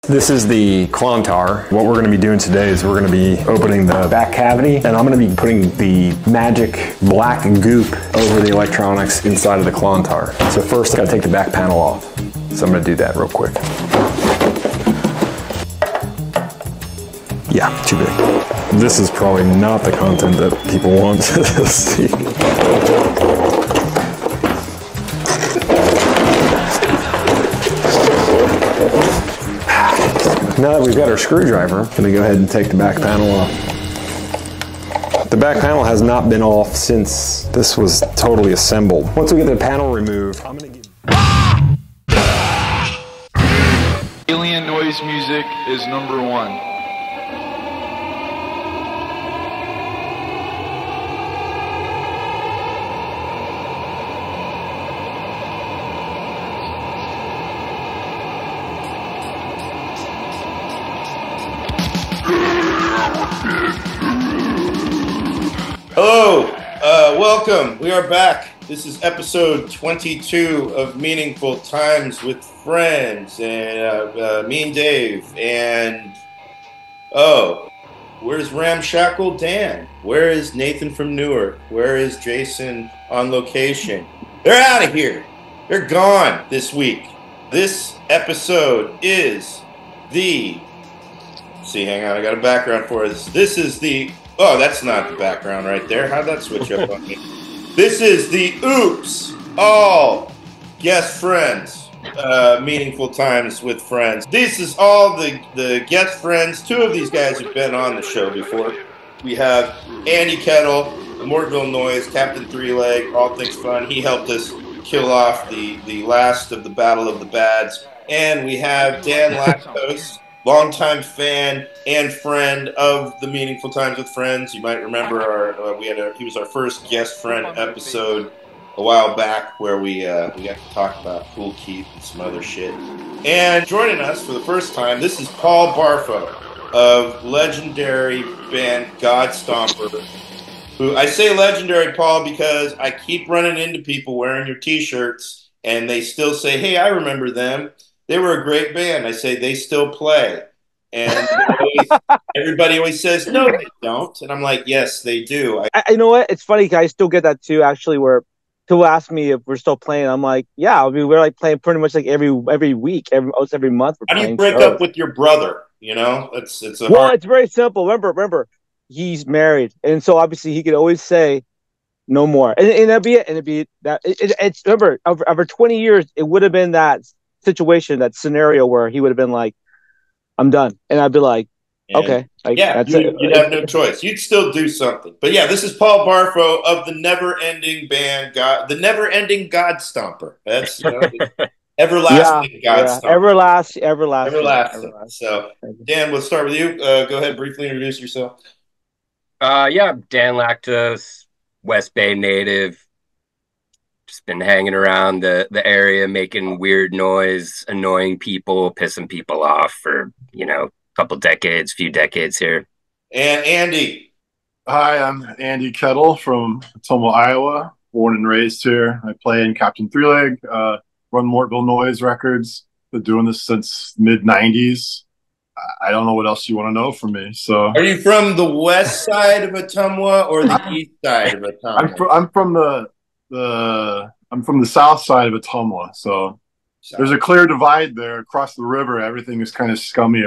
This is the Clontar. What we're going to be doing today is we're going to be opening the back cavity, and I'm going to be putting the magic black goop over the electronics inside of the Clontar. So first I got to take the back panel off. So I'm going to do that real quick. Yeah, too big. This is probably not the content that people want to see. Now that we've got our screwdriver, I'm going to go ahead and take the back panel off. The back panel has not been off since this was totally assembled. Once we get the panel removed, I'm going to give... Alien noise music is #1. Hello, welcome. We are back. This is episode 22 of Meaningful Times with Friends, and me and Dave. And where's Ramshackle Dan? Where is Nathan from Newark? Where is Jason on location? They're out of here. They're gone this week. This episode is the... See, hang on, I got a background for us. This is the... Oh, that's not the background right there. How'd that switch up on me? This is the Oops All Guest Friends, Meaningful Times with Friends. This is all the guest friends. Two of these guys have been on the show before. We have Andy Kettle, the Mortville Noise, Captain Three Leg, All Things Fun. He helped us kill off the last of the Battle of the Bads. And we have Dan Lactose, longtime fan and friend of the Meaningful Times with Friends. You might remember he was our first guest friend episode a while back where we got to talk about Cool Keith and some other shit. And joining us for the first time, this is Paul Barfo of legendary band God Stomper. Who I say legendary, Paul, because I keep running into people wearing your t-shirts and they still say, "Hey, I remember them. They were a great band." I say, "They still play." And everybody always says, "No, they don't." And I'm like, "Yes, they do." You know what? It's funny. I still get that too, actually, where people ask me if we're still playing. I'm like, yeah, I mean, we're like playing pretty much like every week, almost every month. How do you break up with your brother? You know, it's very simple. Remember, he's married. And so obviously he could always say no more. And that'd be it. And it'd be that. It's remember, over 20 years, it would have been that situation, that scenario where he would have been like, "I'm done," and I'd be like, "Okay, you'd have no choice. You'd still do something." But yeah, this is Paul Barfo of the never-ending band, the never-ending God Stomper. That's everlasting God Stomper. Everlasting. So, Dan, we'll start with you. Go ahead, briefly introduce yourself. Yeah, Dan Lactose, West Bay native. Just been hanging around the area, making weird noise, annoying people, pissing people off for, few decades here. And Andy. Hi, I'm Andy Kettle from Ottumwa, Iowa. Born and raised here. I play in Captain Three Leg, run Mortville Noise Records. Been doing this since mid-90s. I don't know what else you want to know from me. So, are you from the west side of Ottumwa or the east side of Ottumwa? I'm from the south side of Ottumwa, so there's a clear divide there. Across the river, everything is kind of scummy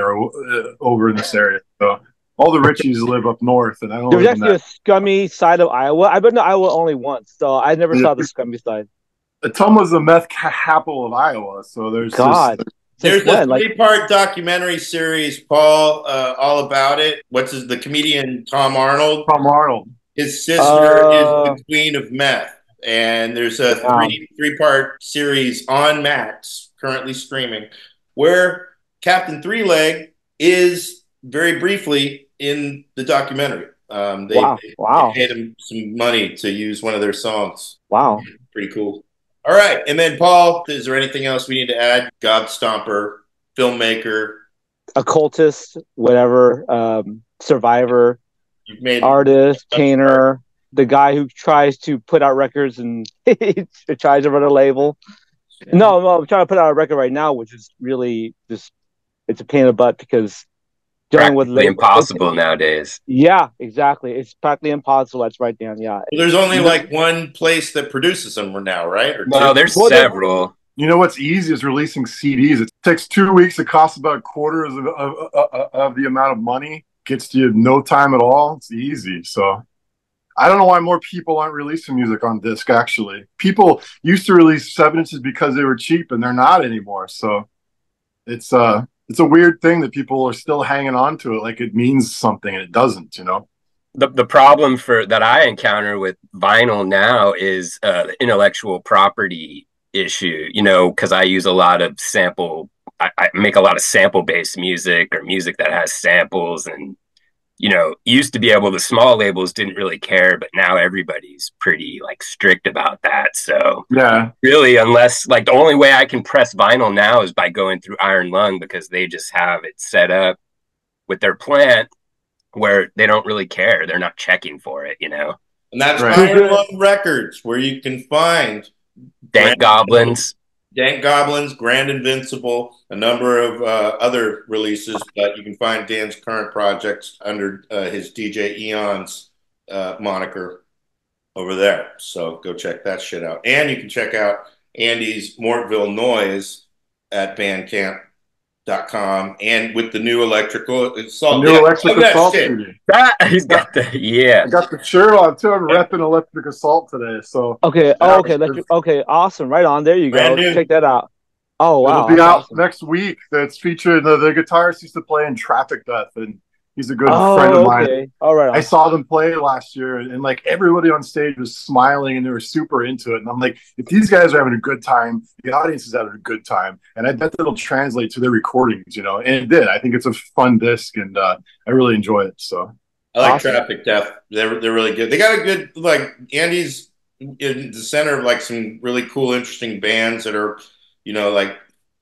over in this area. So all the Richies live up north, and I don't. There's actually a scummy side of Iowa. I've been to Iowa only once, so I never saw the scummy side. Ottumwa's the meth capital of Iowa, so there's There's a three-part documentary series, Paul, all about it. The comedian Tom Arnold? Tom Arnold. His sister is the queen of meth. And there's a three-part series on Max, currently streaming, where Captain Three Leg is very briefly in the documentary. They paid him some money to use one of their songs. Wow. Pretty cool. All right. And then, Paul, is there anything else we need to add? God Stomper, filmmaker. Occultist, whatever, survivor, artist, painter. The guy who tries to put out records and tries to run a label. No, I'm trying to put out a record right now, which is really just it's a pain in the butt because dealing with Practically impossible nowadays. Yeah, exactly. It's practically impossible. That's right, Dan. Yeah. Well, there's only like one place that produces them now, right? Or No, two? there's several. You know what's easy is releasing CDs. It takes 2 weeks. It costs about quarters of the amount of money. Gets you no time at all. It's easy. So I don't know why more people aren't releasing music on disc, actually. People used to release 7 inches because they were cheap, and they're not anymore. So it's a weird thing that people are still hanging on to it like it means something, and it doesn't, you know? The problem that I encounter with vinyl now is the intellectual property issue, you know, because I use a lot of I make a lot of sample-based music or music that has samples, and you know, used to be able, the small labels didn't really care, but now everybody's pretty like strict about that. So yeah, really, unless like the only way I can press vinyl now is by going through Iron Lung, because they just have it set up with their plant where they don't really care. They're not checking for it, you know. And that's right. Iron Lung Records, where you can find Dank Goblins. Dank Goblins, Grand Invincible, a number of other releases, but you can find Dan's current projects under his DJ Eon's moniker over there. So go check that shit out. And you can check out Andy's Mortville Noise at bandcamp.com and with the new electrical assault. CD. He's got the, I got the shirt on too. I'm repping Electric Assault today. So okay. Oh, okay. Okay. Awesome. Right on. There you go. Check that out. Oh, wow. It'll be out next week. That's featured. The guitarist used to play in Traffic Death, and he's a good friend of mine. All right. I saw them play last year, and like everybody on stage was smiling, and they were super into it. And I'm like, if these guys are having a good time, the audience is having a good time, and I bet that'll translate to their recordings, you know. And it did. I think it's a fun disc, and I really enjoy it. So I like Traffic Death. They're really good. They got a good, like, Andy's in the center of like some really cool, interesting bands that are, you know, like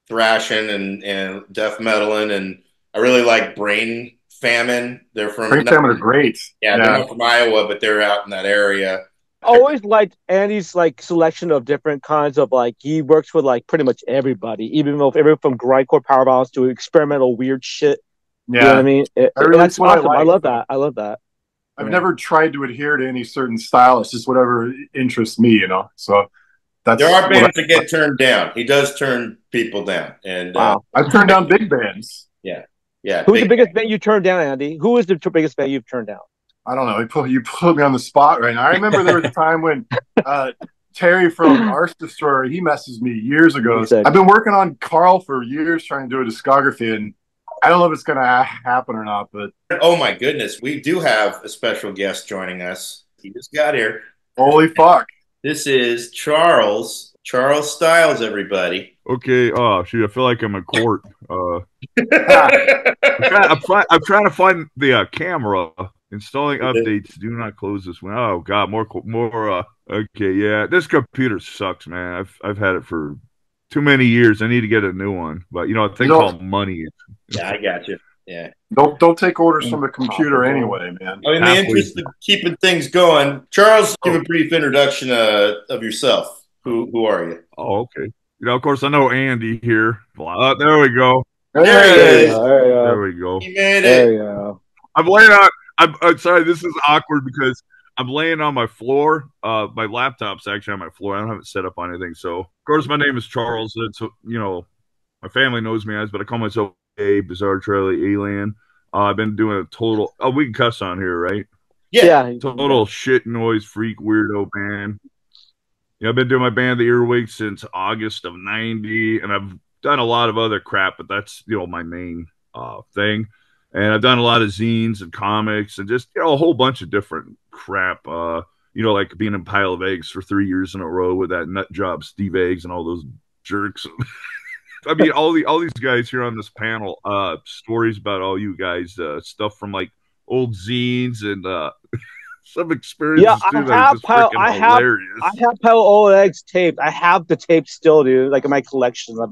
thrashing and death metaling, and I really like Brain Famine. They're from Brain Famine are great. Yeah, they're not from Iowa, but they're out in that area. I always liked Andy's like selection of different kinds of like, he works with like pretty much everybody, even though everyone from grindcore power ballads to experimental weird shit. Yeah, you know what I mean? That's awesome. I love that. I love that. I've never tried to adhere to any certain style. It's just whatever interests me, you know. So that's, there are bands that get turned down. He does turn people down, and I've turned down big bands. Yeah. Who's the biggest band you turned down, Andy? Who is the biggest band you've turned down? I don't know. You put me on the spot right now. I remember there was a time when Terry from Arse Destroyer, he messaged me years ago. I've been working on Carl for years trying to do a discography, and I don't know if it's going to happen or not. But oh my goodness, we do have a special guest joining us. He just got here. Holy fuck! This is Charles Styles, everybody. Okay. Oh, shoot. I feel like I'm in court. I'm trying to find the camera. Installing updates. Do not close this one. Oh God, more. Okay, yeah. This computer sucks, man. I've had it for too many years. I need to get a new one. But you know, a thing called money. Yeah, I got you. Yeah. Don't take orders from a computer anyway, man. In the interest of keeping things going, Charles, give a brief introduction of yourself. Who are you? Oh, okay. You know, of course, I know Andy here. There we go. There he is. There we go. He made it. There you go. I'm laying on. I'm sorry. This is awkward because I'm laying on my floor. My laptop's actually on my floor. I don't have it set up on anything. So, of course, my name is Charles. It's, you know, my family knows me as, but I call myself a Bizarre Charlie Alien. I've been doing a total. Oh, we can cuss on here, right? Yeah. Total shit noise freak weirdo band. Yeah, I've been doing my band, the Earwigs, since August of '90, and I've done a lot of other crap, but that's, you know, my main thing. And I've done a lot of zines and comics and just, you know, a whole bunch of different crap. You know, like being in Pile of Eggs for 3 years in a row with that nut job Steve Eggs and all those jerks. I mean, all these guys here on this panel, stories about all you guys, stuff from like old zines and some experiences too. I have Pile of Eggs taped. I have the tape still, dude. Like in my collection, I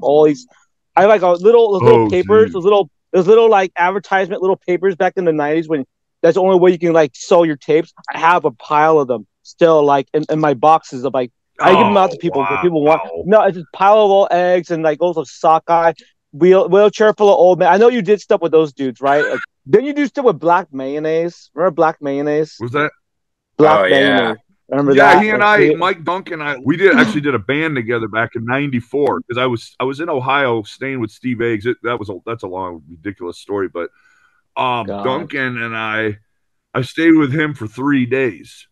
have like those little papers, geez. those little like advertisement little papers back in the '90s when that's the only way you can like sell your tapes. I have a pile of them still, like in my boxes of like. I give them out to people. Wow. People want. No, it's just Pile of Eggs and like also Sockeye. wheelchair full of old men. I know you did stuff with those dudes, right? Like, didn't you do stuff with Black Mayonnaise? Remember Black Mayonnaise? Was that? Black Mayonnaise. Remember yeah, that? he and I, Mike Duncan, we actually did a band together back in '94 because I was in Ohio staying with Steve Eggs. That's a long, ridiculous story, but Duncan and I stayed with him for 3 days,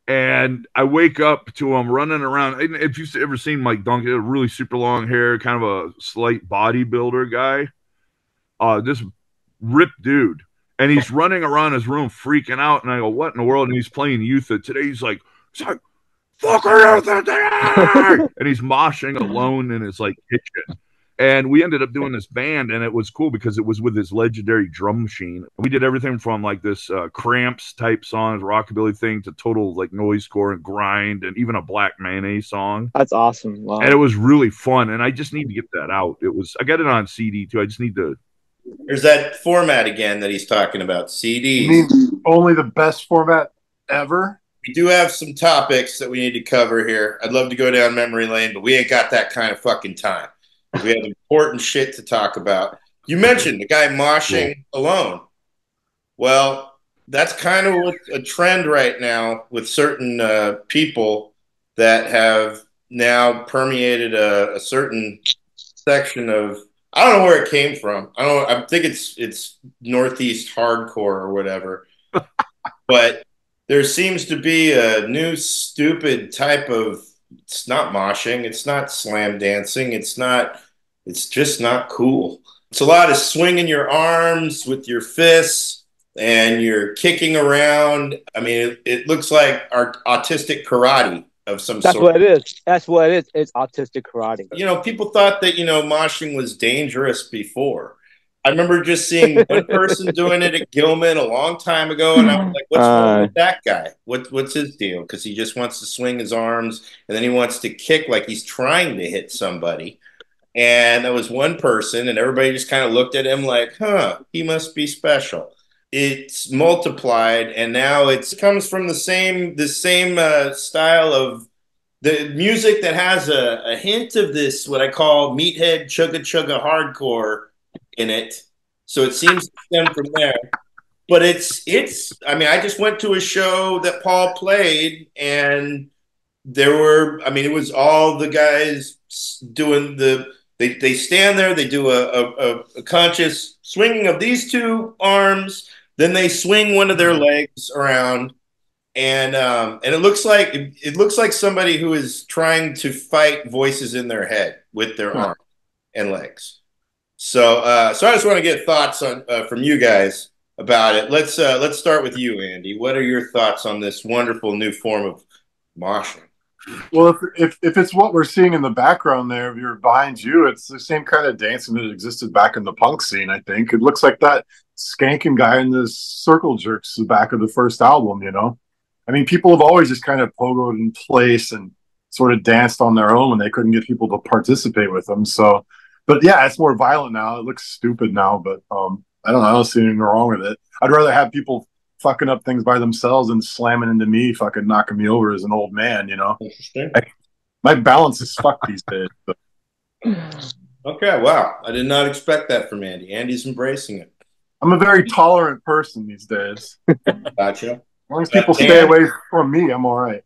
and I wake up to him running around. And if you've ever seen Mike Duncan, a really super long hair, kind of a slight bodybuilder guy, this ripped dude. And he's running around his room freaking out. And I go, what in the world? And he's playing youth. Today he's like fuck her today! And he's moshing alone in his like kitchen. And we ended up doing this band, and it was cool because it was with his legendary drum machine. We did everything from like this Cramps type songs, rockabilly thing, to total like noisecore and grind, and even a Black Mayonnaise song. That's awesome. Wow. And it was really fun. And I just need to get that out. I got it on CD too. I just need to. There's that format again that he's talking about, CDs. You mean only the best format ever? We do have some topics that we need to cover here. I'd love to go down memory lane, but we ain't got that kind of fucking time. We have important shit to talk about. You mentioned the guy moshing alone. Well, that's kind of a trend right now with certain people that have now permeated a certain section of. I don't know where it came from. I think it's Northeast hardcore or whatever. But there seems to be a new stupid type of. It's not moshing. It's not slam dancing. It's just not cool. It's a lot of swinging your arms with your fists and you're kicking around. I mean, it looks like autistic karate of some sort. That's what it is. That's what it is. It's autistic karate. You know, people thought that, moshing was dangerous before. I remember just seeing one person doing it at Gilman a long time ago, and I was like, what's wrong with that guy? What's his deal? Because he just wants to swing his arms, and then he wants to kick like he's trying to hit somebody. And that was one person, and everybody just kind of looked at him like, he must be special. It's multiplied, and now it comes from the same style of the music that has a hint of this, what I call meathead chugga chugga hardcore in it. So it seems to stem from there. But I mean, I just went to a show that Paul played, and it was all the guys doing they stand there, they do a conscious swinging of these two arms, then they swing one of their legs around, and it looks like somebody who is trying to fight voices in their head with their arms and legs. So I just want to get thoughts on from you guys about it. Let's start with you, Andy. What are your thoughts on this wonderful new form of moshing? Well, if it's what we're seeing in the background there, if you're behind you, it's the same kind of dancing that existed back in the punk scene, I think. It looks like that skanking guy in the Circle Jerks, the back of the first album, I mean, people have always just kind of pogoed in place and sort of danced on their own when they couldn't get people to participate with them. So, but yeah, it's more violent now. It looks stupid now, but I don't know. I don't see anything wrong with it. I'd rather have people fucking up things by themselves and slamming into me, fucking knocking me over as an old man, Interesting. My balance is fucked these days. But. Okay, wow. I did not expect that from Andy. Andy's embracing it. I'm a very tolerant person these days. Gotcha. As long as people stay away from me, I'm all right.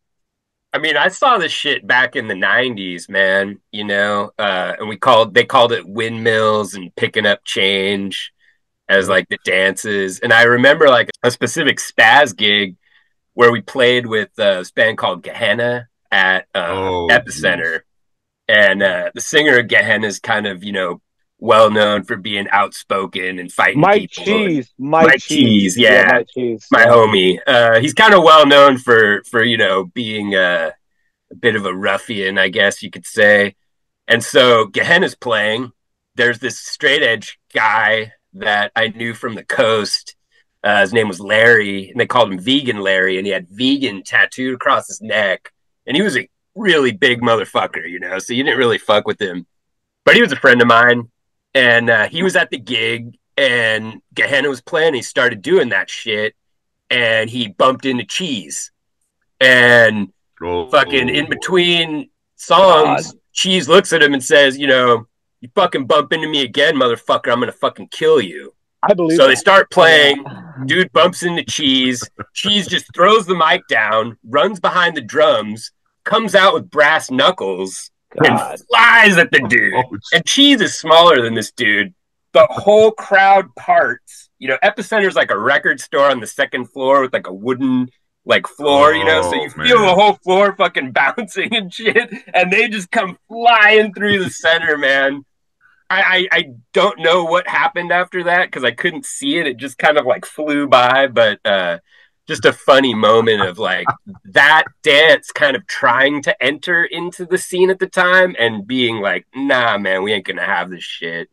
I mean, I saw this shit back in the 90s, man, and they called it windmills and picking up change as like the dances. And I remember like a specific spaz gig where we played with this band called Gehenna at Epicenter. Geez. And the singer of Gehenna is kind of, well known for being outspoken and fighting Mike people. Mike Cheese. Yeah, Mike Cheese. My homie. He's kind of well known for being a bit of a ruffian, I guess you could say. And so Gehenna's playing. There's this straight edge guy that I knew from the coast. His name was Larry, and they called him Vegan Larry, and he had vegan tattooed across his neck. And he was a really big motherfucker, so you didn't really fuck with him. But he was a friend of mine, and he was at the gig, and Gehenna was playing. He started doing that shit, and he bumped into Cheese. And fucking in between songs, Cheese looks at him and says, you fucking bump into me again, motherfucker, I'm gonna fucking kill you. I believe So that. they start playing. Dude bumps into Cheese. Cheese just throws the mic down, runs behind the drums, comes out with brass knuckles, and flies at the dude. And Cheese is smaller than this dude. The whole crowd parts. You know, Epicenter's like a record store on the second floor with like a wooden like floor, you know, so you feel the whole floor fucking bouncing and shit, and they just come flying through the center, man. I don't know what happened after that because I couldn't see it. It just kind of like flew by, but just a funny moment of like that dance kind of trying to enter into the scene at the time and being like, nah, man, we ain't gonna have this shit,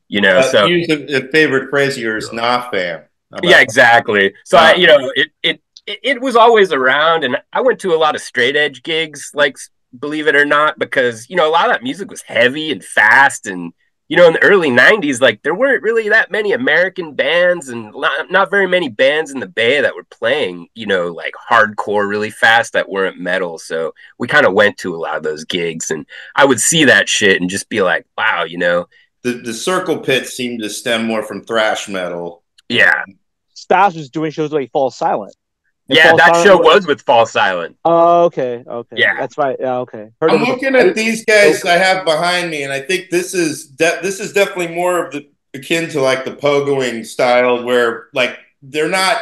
you know. So use a favorite phrase of yours, nah, fam. Yeah, exactly. So I, you know, it was always around, and I went to a lot of straight edge gigs, like believe it or not, because you know a lot of that music was heavy and fast and. You know, in the early 90s, like, there weren't really that many American bands and not very many bands in the Bay that were playing, you know, like, hardcore really fast that weren't metal. So we kind of went to a lot of those gigs, and I would see that shit and just be like, wow, you know. The circle pits seemed to stem more from thrash metal. Yeah. Stas was doing shows like Fall Silent. Yeah, that show was with Fall Silent. Oh, okay. Yeah, that's right. Yeah, okay. I'm looking at these guys I have behind me, and I think this is definitely more of the akin to like the pogoing style, where like they're not.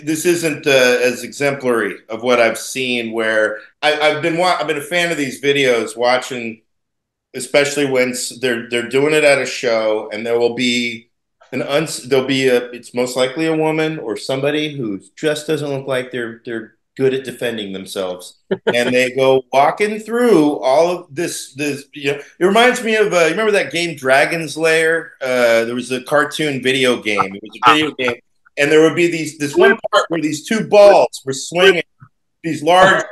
This isn't as exemplary of what I've seen. Where I've been a fan of these videos, watching, especially when they're doing it at a show, and there will be. It's most likely a woman or somebody who just doesn't look like they're good at defending themselves, and they go walking through all of this. You know, it reminds me of you remember that game Dragon's Lair? There was a cartoon video game. It was a video game, and there would be this one part where these two balls were swinging. These large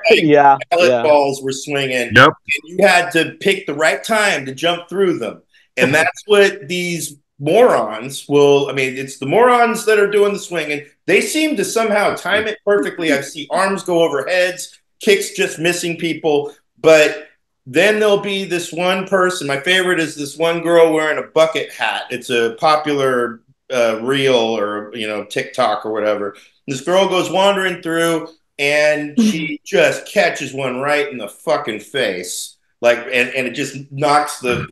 pallet balls were swinging, and you had to pick the right time to jump through them, and that's what these morons will. I mean, it's the morons that are doing the swinging. They seem to somehow time it perfectly. I see arms go over heads, kicks just missing people, but then there'll be this one person. My favorite is this one girl wearing a bucket hat. It's a popular reel or TikTok or whatever. This girl goes wandering through and she just catches one right in the fucking face. Like, and it just knocks the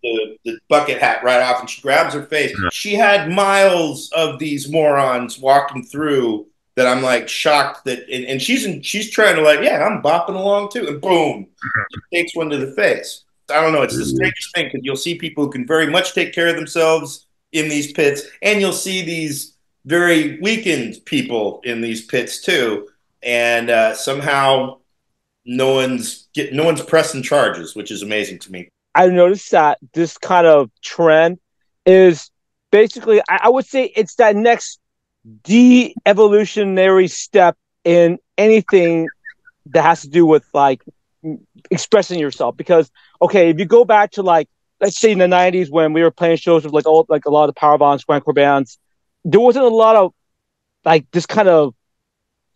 bucket hat right off, and she grabs her face. She had miles of these morons walking through that I'm like shocked that, and she's trying to like, yeah, I'm bopping along too, and boom, she takes one to the face. I don't know, it's the strangest thing because you'll see people who can very much take care of themselves in these pits, and you'll see these very weakened people in these pits too, and somehow. No one's pressing charges, which is amazing to me. I noticed that this kind of trend is basically, I would say it's that next de-evolutionary step in anything that has to do with like expressing yourself. Because, okay, if you go back to like, let's say in the 90s when we were playing shows with like a lot of power bands, grindcore bands, there wasn't a lot of like this kind of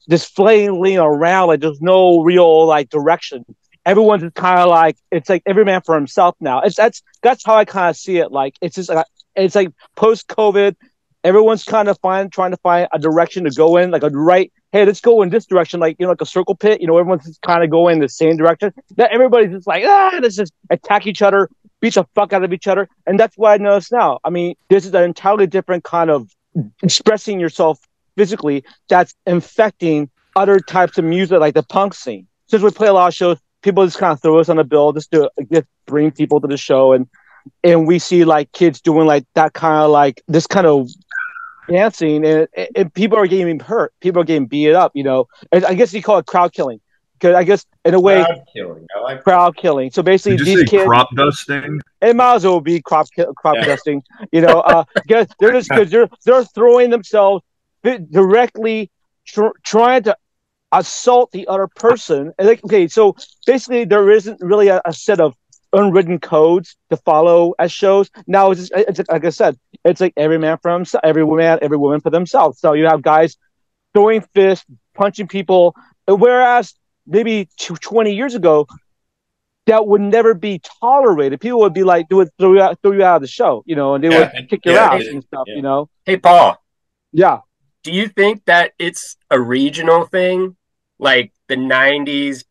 this flailing around, like there's no real like direction. Everyone's just kind of like, it's like every man for himself now. That's how I kind of see it. Like it's just like it's like post-COVID, everyone's kind of trying to find a direction to go in, like a right. Hey, let's go in this direction, like like a circle pit. Everyone's just kind of going in the same direction. That everybody's just like let's just attack each other, beat the fuck out of each other, and that's what I notice now. I mean, this is an entirely different kind of expressing yourself physically that's infecting other types of music, like the punk scene. Since we play a lot of shows, people just kind of throw us on the bill just to bring people to the show, and we see like kids doing like that kind of like this kind of dancing, and people are getting hurt, people are getting beat up. And I guess you call it crowd killing, because I guess in a way crowd killing. I like crowd killing. So basically, did you these say kids crop dusting. It might as well be crop dusting. Because they're throwing themselves directly trying to assault the other person. And like, okay, so basically there isn't really a set of unwritten codes to follow as shows. Now it's like I said, it's like every man for himself, every woman for themselves. So you have guys throwing fists, punching people, whereas maybe 20 years ago, that would never be tolerated. People would be like, throw you out of the show, you know, and they would kick your ass and stuff, you know. Hey, Paul. Yeah. Do you think that it's a regional thing? Like the 90s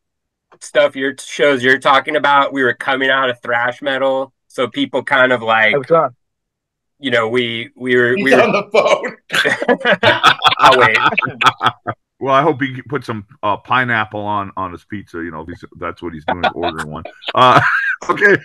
stuff, shows you're talking about, we were coming out of thrash metal. So people kind of like, you know, we were on the phone. I'll wait. Well, I hope he put some pineapple on his pizza. You know, that's what he's doing, ordering one. Okay,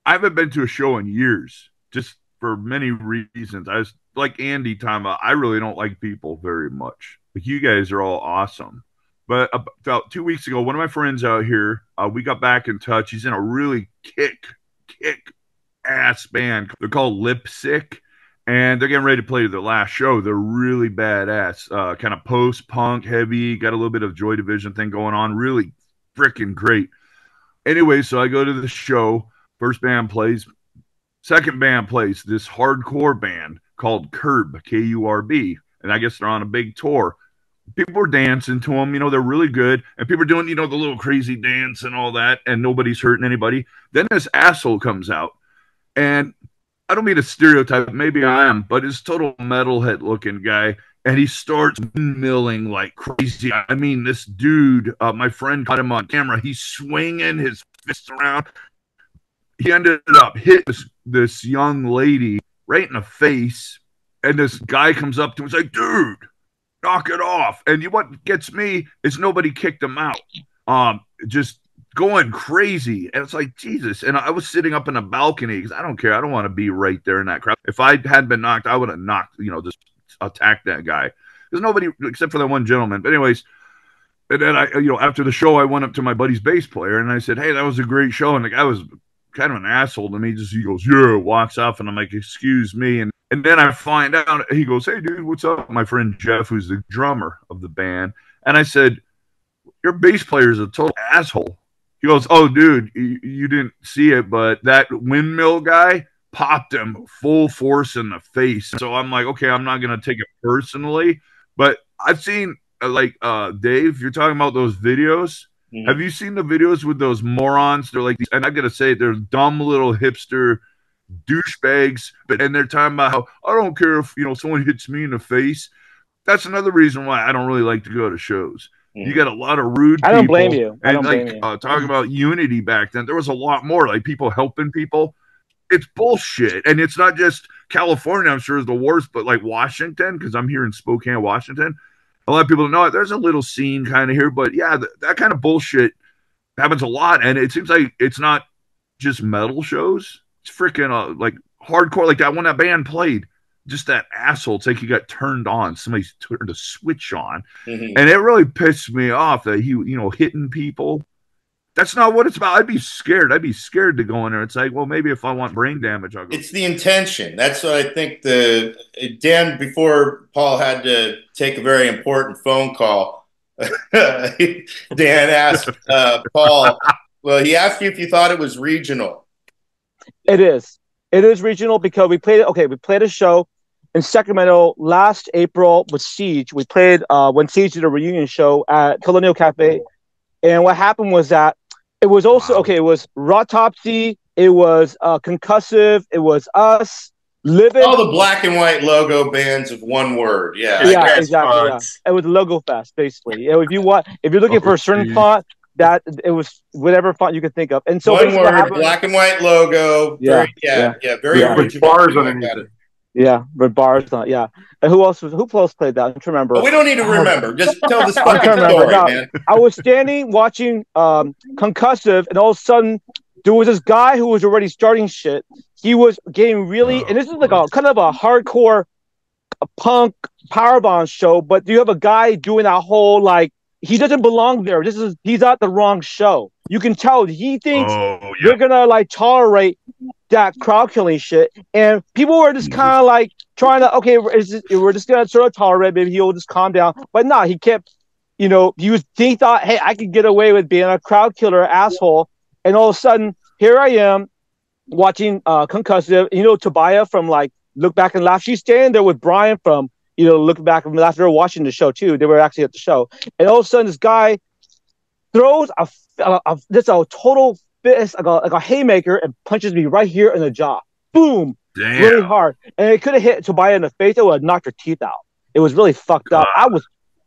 I haven't been to a show in years, just for many reasons. I was like Andy talking about, I really don't like people very much. Like, you guys are all awesome. But about 2 weeks ago, one of my friends out here, we got back in touch. He's in a really kick ass band. They're called Lip Sick. And they're getting ready to play their last show. They're really badass, kind of post-punk heavy, got a little bit of Joy Division thing going on. Really freaking great. Anyway, so I go to the show. First band plays. Second band plays, this hardcore band called Curb, K-U-R-B. And I guess they're on a big tour. People are dancing to them. You know, they're really good. And people are doing, you know, the little crazy dance and all that. And nobody's hurting anybody. Then this asshole comes out. And I don't mean to stereotype, maybe I am, but he's total metalhead looking guy, and he starts milling like crazy. I mean, this dude, my friend caught him on camera. He's swinging his fists around. He ended up hitting this young lady right in the face, and this guy comes up to him and is like, dude, knock it off. And what gets me is nobody kicked him out. Just going crazy. And it's like, Jesus. And I was sitting up in a balcony because I don't care. I don't want to be right there in that crowd. If I hadn't been knocked, I would have knocked, you know, just attacked that guy. There's nobody except for that one gentleman. But anyways, and then after the show, I went up to my buddy's bass player and I said, hey, that was a great show. And the guy was kind of an asshole to me. He goes, yeah, walks off. And I'm like, excuse me. And then I find out, he goes, hey, dude, what's up? My friend Jeff, who's the drummer of the band. And I said, your bass player is a total asshole. He goes, oh, dude, you didn't see it, but that windmill guy popped him full force in the face. So I'm like, okay, I'm not going to take it personally. But I've seen, Dave, you're talking about those videos. Mm-hmm. Have you seen the videos with those morons? They're like, and I got to say, they're dumb little hipster douchebags. And they're talking about how, I don't care if, someone hits me in the face. That's another reason why I don't really like to go to shows. You got a lot of rude people. I don't blame you. I don't blame you. Talking about unity back then, there was a lot more, like people helping people. It's bullshit. And it's not just California, I'm sure, is the worst, but like Washington, because I'm here in Spokane, Washington. A lot of people don't know it. There's a little scene kind of here, but yeah, that kind of bullshit happens a lot. And it seems like it's not just metal shows. It's freaking like hardcore, like that when that band played. Just that asshole. It's like he got turned on. Somebody turned a switch on. Mm-hmm. And it really pissed me off that he, hitting people. That's not what it's about. I'd be scared. I'd be scared to go in there. It's like, well, maybe if I want brain damage, I'll go. It's the intention. That's what I think Dan, before Paul had to take a very important phone call, Dan asked Paul, well, he asked you if you thought it was regional. It is. It is regional because we played a show in Sacramento last April with Siege. We played when Siege did a reunion show at Colonial Cafe. And what happened was that it was also, it was Rotopsy, it was Concussive, it was us, Living. All the black and white logo bands of one word. Yeah, exactly. Yeah. It was Logo Fest, basically. If you're looking for a certain font, that it was whatever font you could think of. And so one word, black and white logo. Very with bars underneath it. Yeah, with bars on. Yeah. And who else played that? I don't remember. But we don't need to remember. Just tell this fucking story, man. I was standing watching Concussive, and all of a sudden there was this guy who was already starting shit. He was getting really, and this is like a kind of a hardcore punk power band show, but you have a guy doing that whole like, he doesn't belong there. He's at the wrong show. You can tell he thinks they're gonna like tolerate that crowd killing shit, and people were just kind of like trying to we're just gonna sort of tolerate. Maybe he'll just calm down, but no, he kept, he thought, hey, I could get away with being a crowd killer asshole, and all of a sudden here I am watching Concussive. Tobiah from like Look Back and Laugh. She's standing there with Brian from Look Back and Laugh. They were watching the show too. They were actually at the show, and all of a sudden this guy throws a total fist, like a haymaker, and punches me right here in the jaw. Boom! Damn. Really hard, and it could have hit Tobiah in the face. It would have knocked her teeth out. It was really fucked up.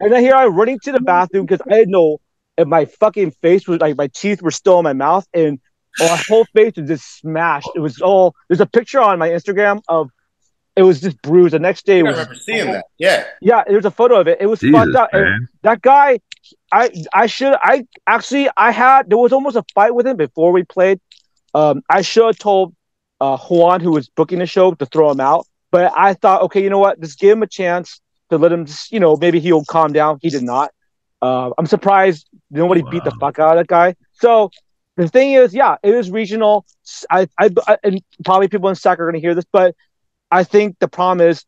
And then here I'm running to the bathroom because I didn't know if my fucking face was like my teeth were still in my mouth, and my whole face was just smashed. It was all. There's a picture on my Instagram of it was just bruised. The next day, I remember seeing that. Yeah, there's a photo of it. It was fucked up. And that guy, there was almost a fight with him before we played. I should have told Juan, who was booking the show, to throw him out. But I thought, okay, you know what? Just give him a chance to let him, maybe he'll calm down. He did not. I'm surprised nobody beat the fuck out of that guy. So the thing is, it is regional. And probably people in SAC are going to hear this, but I think the problem is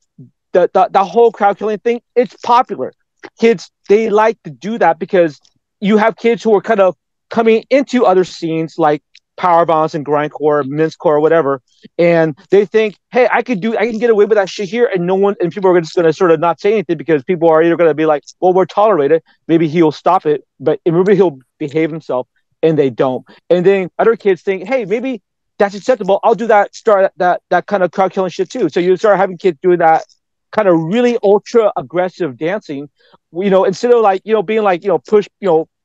the whole crowd killing thing. It's popular. Kids, they like to do that because you have kids who are kind of coming into other scenes like power violence and grindcore, mincecore, whatever, and they think, hey, I can get away with that shit here, and people are just going to sort of not say anything because people are either going to be like, well, we're tolerated, maybe he'll stop it, but maybe he'll behave himself, and they don't. And then other kids think, hey, maybe that's acceptable. I'll do that. Start that kind of crowd killing shit too. So you start having kids doing that kind of really ultra aggressive dancing, instead of like, being like, push,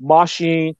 moshing,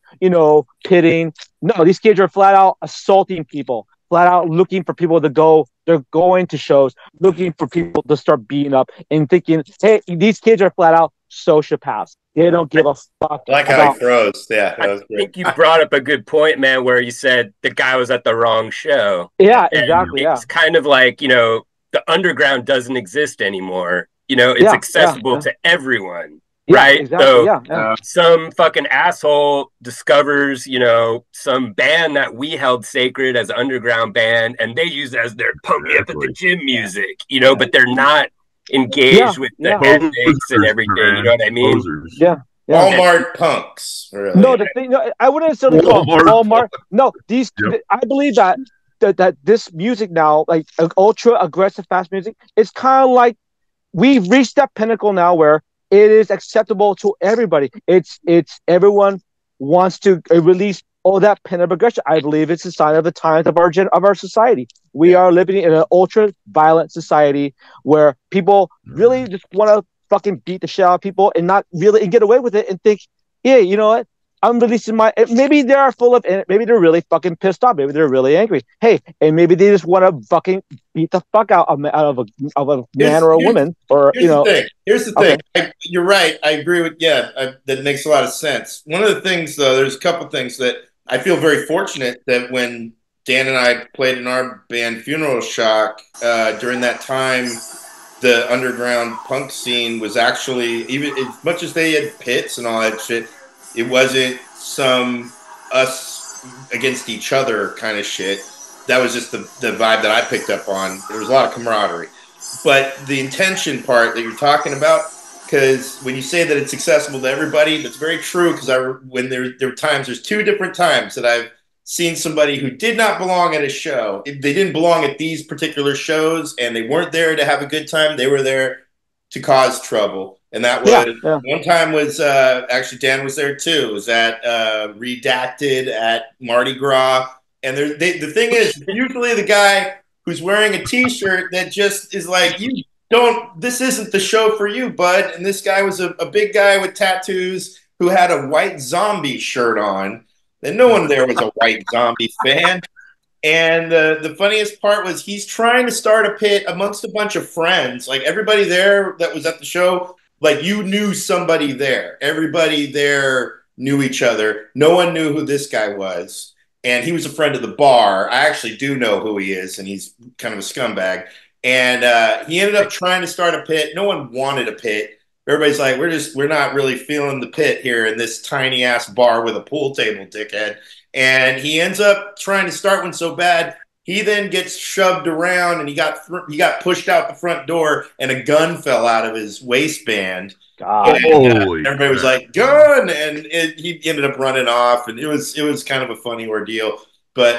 pitting. No, these kids are flat out assaulting people, flat out looking for people to go. They're going to shows, looking for people to start beating up and thinking, hey, these kids are flat out sociopaths. They don't give a fuck. Like how he throws. Yeah. I think you brought up a good point, man, where you said the guy was at the wrong show. Yeah, exactly. It's kind of like, the underground doesn't exist anymore. It's accessible to everyone. Right? Exactly. So some fucking asshole discovers, some band that we held sacred as an underground band, and they use it as their pump me up at the gym music, but they're not engaged with the handshakes and everything. You know what I mean? Yeah. Walmart punks. Really. No, the thing. No, I wouldn't necessarily call Walmart. No, these. Yep. I believe that this music now, like ultra aggressive fast music, it's kind of like we've reached that pinnacle now where it is acceptable to everybody. It's everyone wants to release all that pent up aggression. I believe it's a sign of the times of our society. We are living in an ultra violent society where people really just want to fucking beat the shit out of people and not really and get away with it and think, yeah, you know what? I'm releasing maybe they are full of, maybe they're really fucking pissed off. Maybe they're really angry. Hey, and maybe they just want to fucking beat the fuck out of a man or a woman. Or Here's the thing. You're right. I agree with that makes a lot of sense. One of the things, though, there's a couple things that I feel very fortunate that when Dan and I played in our band Funeral Shock during that time, the underground punk scene was actually, even as much as they had pits and all that shit, it wasn't some us against each other kind of shit. That was just the vibe that I picked up on. There was a lot of camaraderie. But the intention part that you're talking about, because when you say that it's accessible to everybody, that's very true, because when there are times, there's two different times that I've seen somebody who did not belong at a show. They didn't belong at these particular shows, and they weren't there to have a good time. They were there to cause trouble. And that was one time was actually Dan was there too. It was at Redacted at Mardi Gras. And the thing is, usually the guy who's wearing a T-shirt that just is like, this isn't the show for you, bud. And this guy was a big guy with tattoos who had a white zombie shirt on. And no one there was a white zombie fan. And the funniest part was he's trying to start a pit amongst a bunch of friends. Like everybody there that was at the show, like you knew somebody there. Everybody there knew each other. No one knew who this guy was. And he was a friend of the bar. I actually do know who he is, and he's kind of a scumbag. And he ended up trying to start a pit. No one wanted a pit. Everybody's like, we're not really feeling the pit here in this tiny ass bar with a pool table, dickhead. And he ends up trying to start one so bad, he then gets shoved around and he got pushed out the front door, and a gun fell out of his waistband. God. And, everybody was like, gun! And he ended up running off, and it was kind of a funny ordeal. But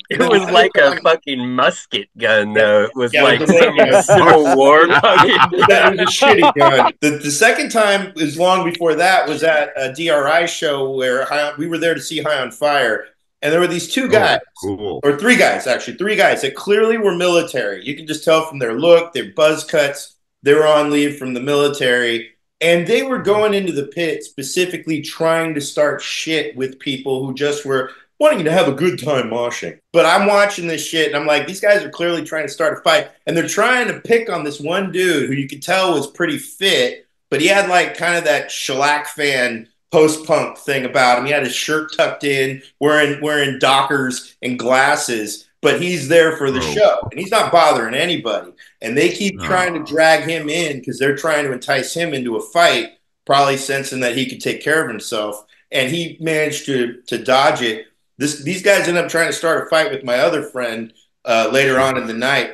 it was like a fucking musket gun, though. It was like some Civil War fucking. That was a shitty gun. The second time, was long before that, was at a DRI show where we were there to see High on Fire, And there were these two guys, cool. or three guys, actually, three guys that clearly were military. You can just tell from their look, their buzz cuts. They were on leave from the military. And they were going into the pit specifically trying to start shit with people who just were wanting to have a good time moshing. But I'm watching this shit, and I'm like, these guys are clearly trying to start a fight. And they're trying to pick on this one dude who you could tell was pretty fit, but he had like kind of that shellac fan post-punk thing about him. He had his shirt tucked in, wearing Dockers and glasses, but he's there for the show, and he's not bothering anybody. And they keep trying to drag him in because they're trying to entice him into a fight, probably sensing that he could take care of himself. And he managed to dodge it. These guys end up trying to start a fight with my other friend later on in the night.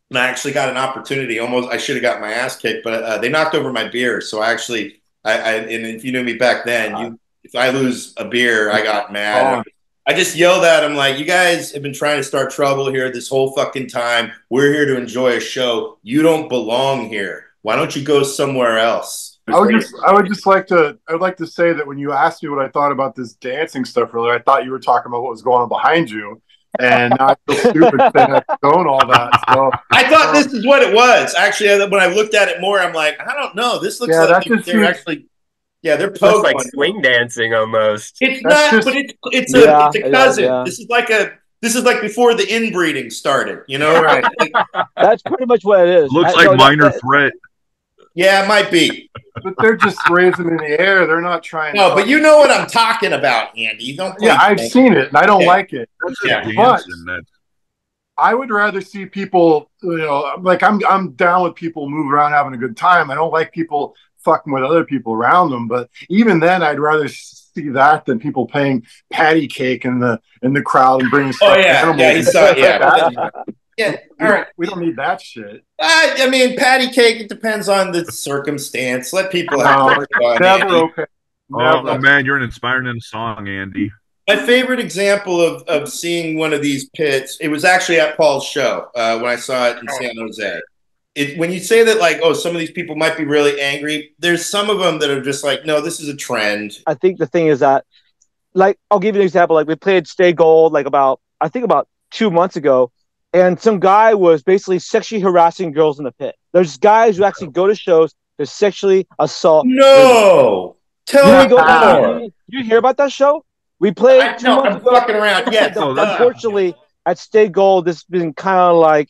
And I actually got an opportunity. Almost, I should have got my ass kicked, but they knocked over my beer. So I actually, and if you knew me back then, if I lose a beer, I got mad. I just yelled at him like, you guys have been trying to start trouble here this whole fucking time. We're here to enjoy a show. You don't belong here. Why don't you go somewhere else? I would like to say that when you asked me what I thought about this dancing stuff earlier, I thought you were talking about what was going on behind you, and not the stupid thing that's going all that. So I thought this is what it was. Actually, when I looked at it more, I'm like, I don't know. This looks like they're actually. Yeah, they're poking. Like swing dancing almost. It's not, but it's a cousin. Yeah. This is like before the inbreeding started, you know? Right. That's pretty much what it is. Looks like Minor Threat. Yeah, it might be. But they're just raising in the air. They're not trying. No, but you know what I'm talking about, Andy. I've seen it, and I don't like it. But I would rather see people, like I'm down with people moving around having a good time. I don't like people fucking with other people around them, but even then I'd rather see that than people playing patty cake in the crowd and bringing animals. All right, we don't need that shit. I mean, patty cake, it depends on the circumstance. Let people have fun. Never okay. Oh man, you're inspiring in a song, Andy. My favorite example of seeing one of these pits, it was actually at Paul's show when I saw it in San Jose. When you say that, like, oh, some of these people might be really angry, there's some of them that are just like, no, this is a trend. I think the thing is that, like, I'll give you an example. Like, we played Stay Gold, like, about 2 months ago, and some guy was basically sexually harassing girls in the pit. There's guys who actually go to shows to sexually assault. No! Tell me more. You hear about that show? We played 2 months ago. I'm fucking around. Yes. Unfortunately, at Stay Gold, this has been kind of like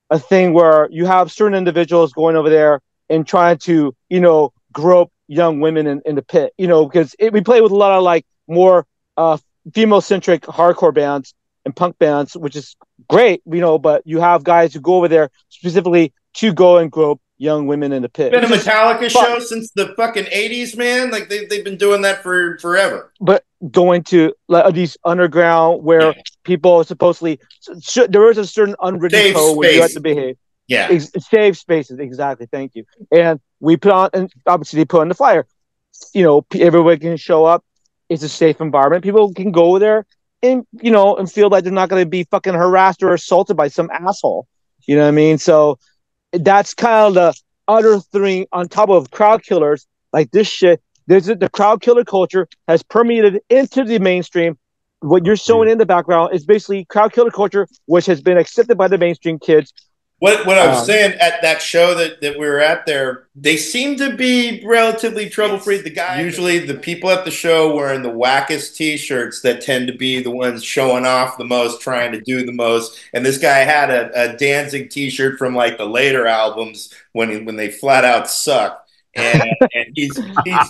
a thing where you have certain individuals going over there and trying to, grope young women in the pit, because we play with a lot of like more female-centric hardcore bands and punk bands, which is great, but you have guys who go over there specifically to go and grope young women in the pit. It's been a Metallica show since the fucking 80s, man. Like they've been doing that for forever. But going to these underground where people supposedly there is a certain unwritten code where you have to behave. Yeah, safe spaces. Exactly. Thank you. And we put on, and obviously they put on the flyer. Everybody can show up. It's a safe environment. People can go there and and feel like they're not going to be fucking harassed or assaulted by some asshole. You know what I mean? So that's kind of the other thing on top of crowd killers like this shit. The crowd killer culture has permeated into the mainstream. What you're showing in the background is basically crowd killer culture, which has been accepted by the mainstream kids. What I was saying at that show that we were at there, they seem to be relatively trouble-free. Usually the people at the show wearing the wackest T-shirts that tend to be the ones showing off the most, trying to do the most. And this guy had a Danzig T-shirt from like the later albums when they flat out sucked. And he's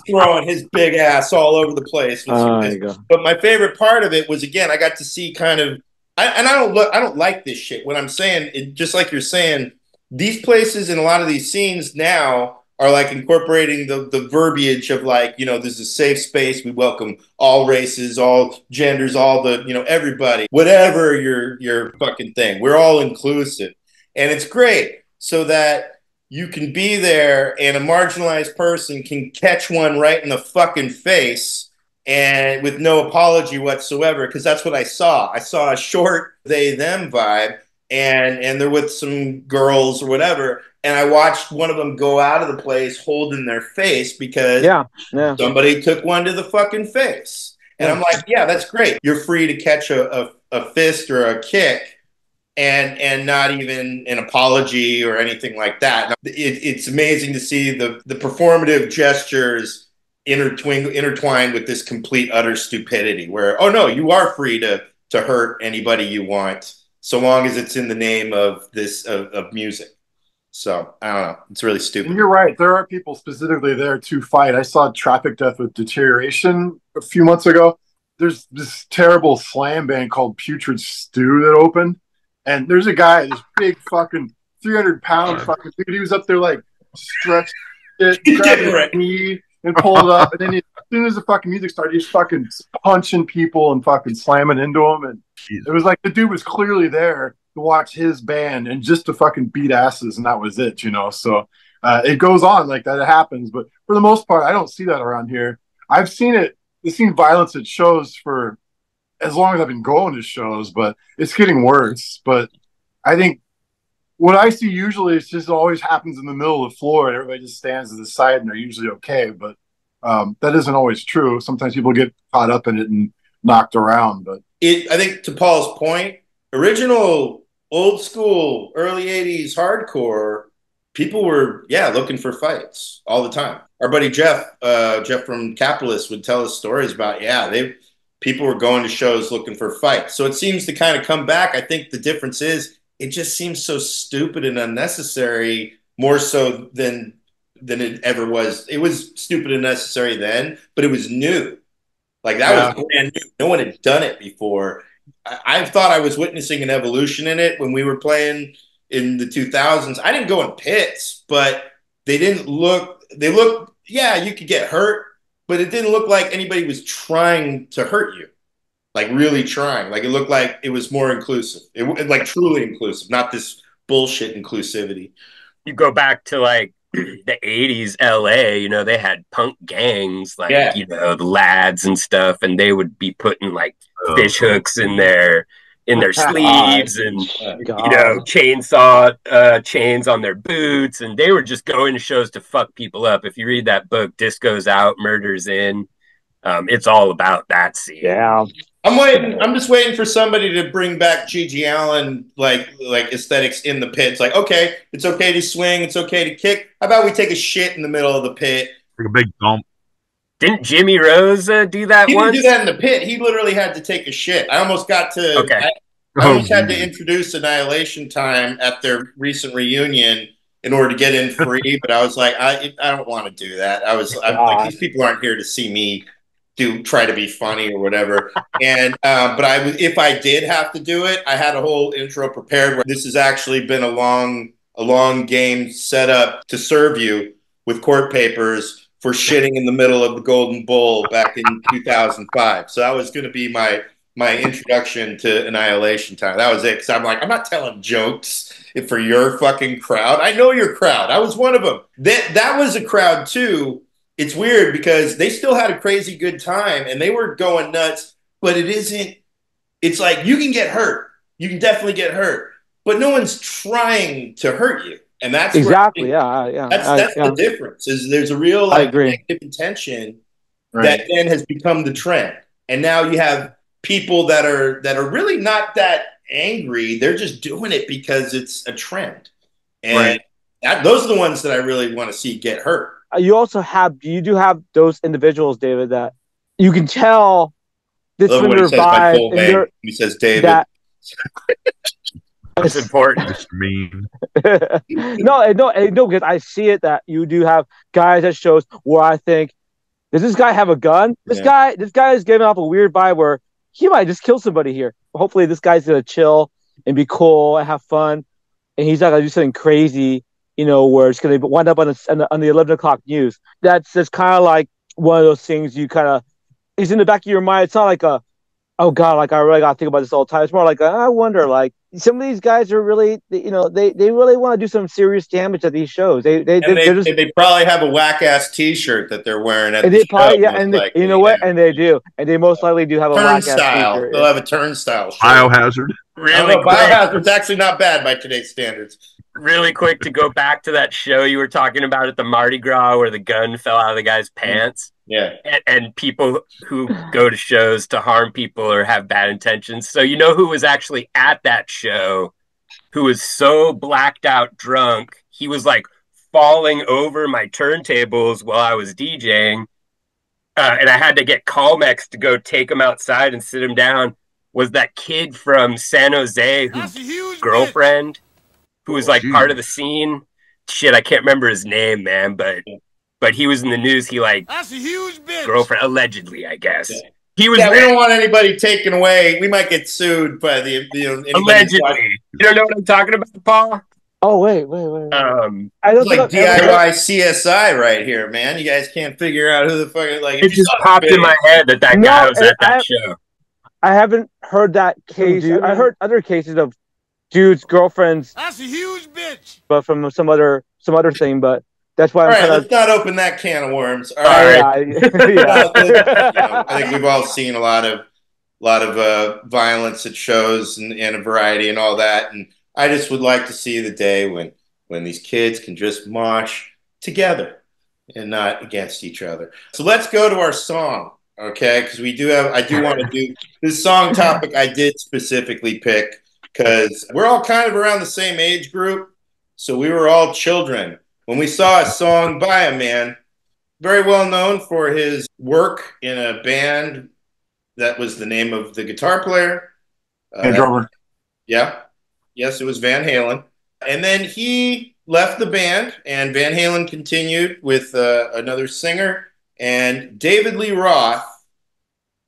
throwing his big ass all over the place. But my favorite part of it was, again, I got to see kind of, I don't like this shit. What I'm saying, just like you're saying, these places and a lot of these scenes now are like incorporating the verbiage of like, this is a safe space. We welcome all races, all genders, all the, everybody, whatever your fucking thing. We're all inclusive. And it's great so that you can be there and a marginalized person can catch one right in the fucking face and with no apology whatsoever, because that's what I saw. I saw a short they-them vibe, and they're with some girls or whatever, and I watched one of them go out of the place holding their face because somebody took one to the fucking face. And I'm like, yeah, that's great. You're free to catch a fist or a kick and not even an apology or anything like that. It's amazing to see the performative gestures intertwined with this complete utter stupidity where, oh no, you are free to hurt anybody you want so long as it's in the name of this of music. So I don't know. It's really stupid. And you're right. There are people specifically there to fight. I saw Traffic Death with Deterioration a few months ago. There's this terrible slam band called Putrid Stew that opened. And there's a guy, this big fucking 300-pound fucking dude. He was up there like stretched it, grabbed his knee and pulled up. And then as soon as the fucking music started, he's fucking punching people and fucking slamming into them. And it was like the dude was clearly there to watch his band and just to fucking beat asses, and that was it, you know. So it goes on like that. It happens, but for the most part, I don't see that around here. I've seen violence at shows for as long as I've been going to shows, but it's getting worse. But I think what I see usually is just always happens in the middle of the floor, and everybody just stands to the side, and they're usually okay. But that isn't always true. Sometimes people get caught up in it and knocked around. But I think to Paul's point, original old school, early 80s hardcore, people were, looking for fights all the time. Our buddy Jeff from Capitalist would tell us stories about, people were going to shows looking for fights. So it seems to kind of come back. I think the difference is it just seems so stupid and unnecessary, more so than it ever was. It was stupid and necessary then, but it was new. Like that was brand new. No one had done it before. I thought I was witnessing an evolution in it when we were playing in the 2000s. I didn't go in pits, but they looked, you could get hurt, but it didn't look like anybody was trying to hurt you. Like really trying. Like it looked like it was more inclusive. Like truly inclusive, not this bullshit inclusivity. You go back to like the 80s LA, you know, they had punk gangs like, you know, the Lads and stuff, and they would be putting like fish hooks in their sleeves and you know, chainsaw chains on their boots, and they were just going to shows to fuck people up. If you read that book, Disco's Out, Murder's In, it's all about that scene. Yeah. I'm just waiting for somebody to bring back G.G. Allen like aesthetics in the pits. Like, okay, it's okay to swing, it's okay to kick. How about we take a shit in the middle of the pit? Like a big dump. Didn't Jimmy Rose do that he once? He didn't do that in the pit. He literally had to take a shit. I almost got to. Okay. I almost had to introduce Annihilation Time at their recent reunion in order to get in free, but I was like, I don't want to do that. I'm like, these people aren't here to see me try to be funny or whatever. And but if I did have to do it, I had a whole intro prepared where this has actually been a long game set up to serve you with court papers for shitting in the middle of the Golden Bull back in 2005. So that was going to be my introduction to Annihilation Time. That was it. Because I'm like, I'm not telling jokes for your fucking crowd. I know your crowd. I was one of them. That was a crowd too. It's weird because they still had a crazy good time and they were going nuts, but it's like you can get hurt. You can definitely get hurt, but no one's trying to hurt you. And that's exactly, that's the difference is there's a real negative intention that then has become the trend. And now you have people that are really not that angry. They're just doing it because it's a trend. And those are the ones that I really want to see get hurt. You do have those individuals, David, that you can tell this is their vibe. He says David. That's important. It's mean. No, because I see it that you do have guys at shows where I think, does this guy have a gun? This guy is giving off a weird vibe where he might just kill somebody here. Hopefully this guy's gonna chill and be cool and have fun, and he's not gonna do something crazy, you know, where it's gonna wind up on the 11 o'clock news. That's kind of like one of those things you kind of is in the back of your mind. It's not like oh God, like I really gotta think about this all the time. It's more like I wonder, like some of these guys are really, you know, they really want to do some serious damage at these shows. They probably have a whack ass T-shirt that they're wearing at the show. You know what? And they do, and they most likely do have a whack ass T-shirt. They'll have a turnstile shirt. Biohazard. Really, Biohazard's actually not bad by today's standards. Really quick to go back to that show you were talking about at the Mardi Gras where the gun fell out of the guy's pants. Yeah. and people who go to shows to harm people or have bad intentions. So you know who was actually at that show, who was so blacked out drunk, he was like falling over my turntables while I was DJing. And I had to get Calmex to go take him outside and sit him down. Was that kid from San Jose whose girlfriend, who was like part of the scene? Shit, I can't remember his name, man, but he was in the news. He like, that's a huge bitch. Girlfriend, allegedly, I guess. Yeah. He was. Yeah, we don't want anybody taken away. We might get sued by the allegedly. You don't know what I'm talking about, Paul? Oh wait. It's like DIY CSI right here, man. You guys can't figure out who the fuck. Like, it just popped in my head that guy was at that show. I haven't heard that case. I heard other cases of dudes' girlfriends. That's a huge bitch. But from some other thing. But that's why. Let's not open that can of worms. All right. Yeah. I think we've all seen a lot of violence at shows and a variety and all that. And I just would like to see the day when these kids can just mosh together and not against each other. So let's go to our song, okay? Because I do want to do this song topic. I did specifically pick because we're all kind of around the same age group, so we were all children when we saw a song by a man very well known for his work in a band that was the name of the guitar player and drummer. Yeah. Yes, it was Van Halen. And then he left the band, and Van Halen continued with another singer. And David Lee Roth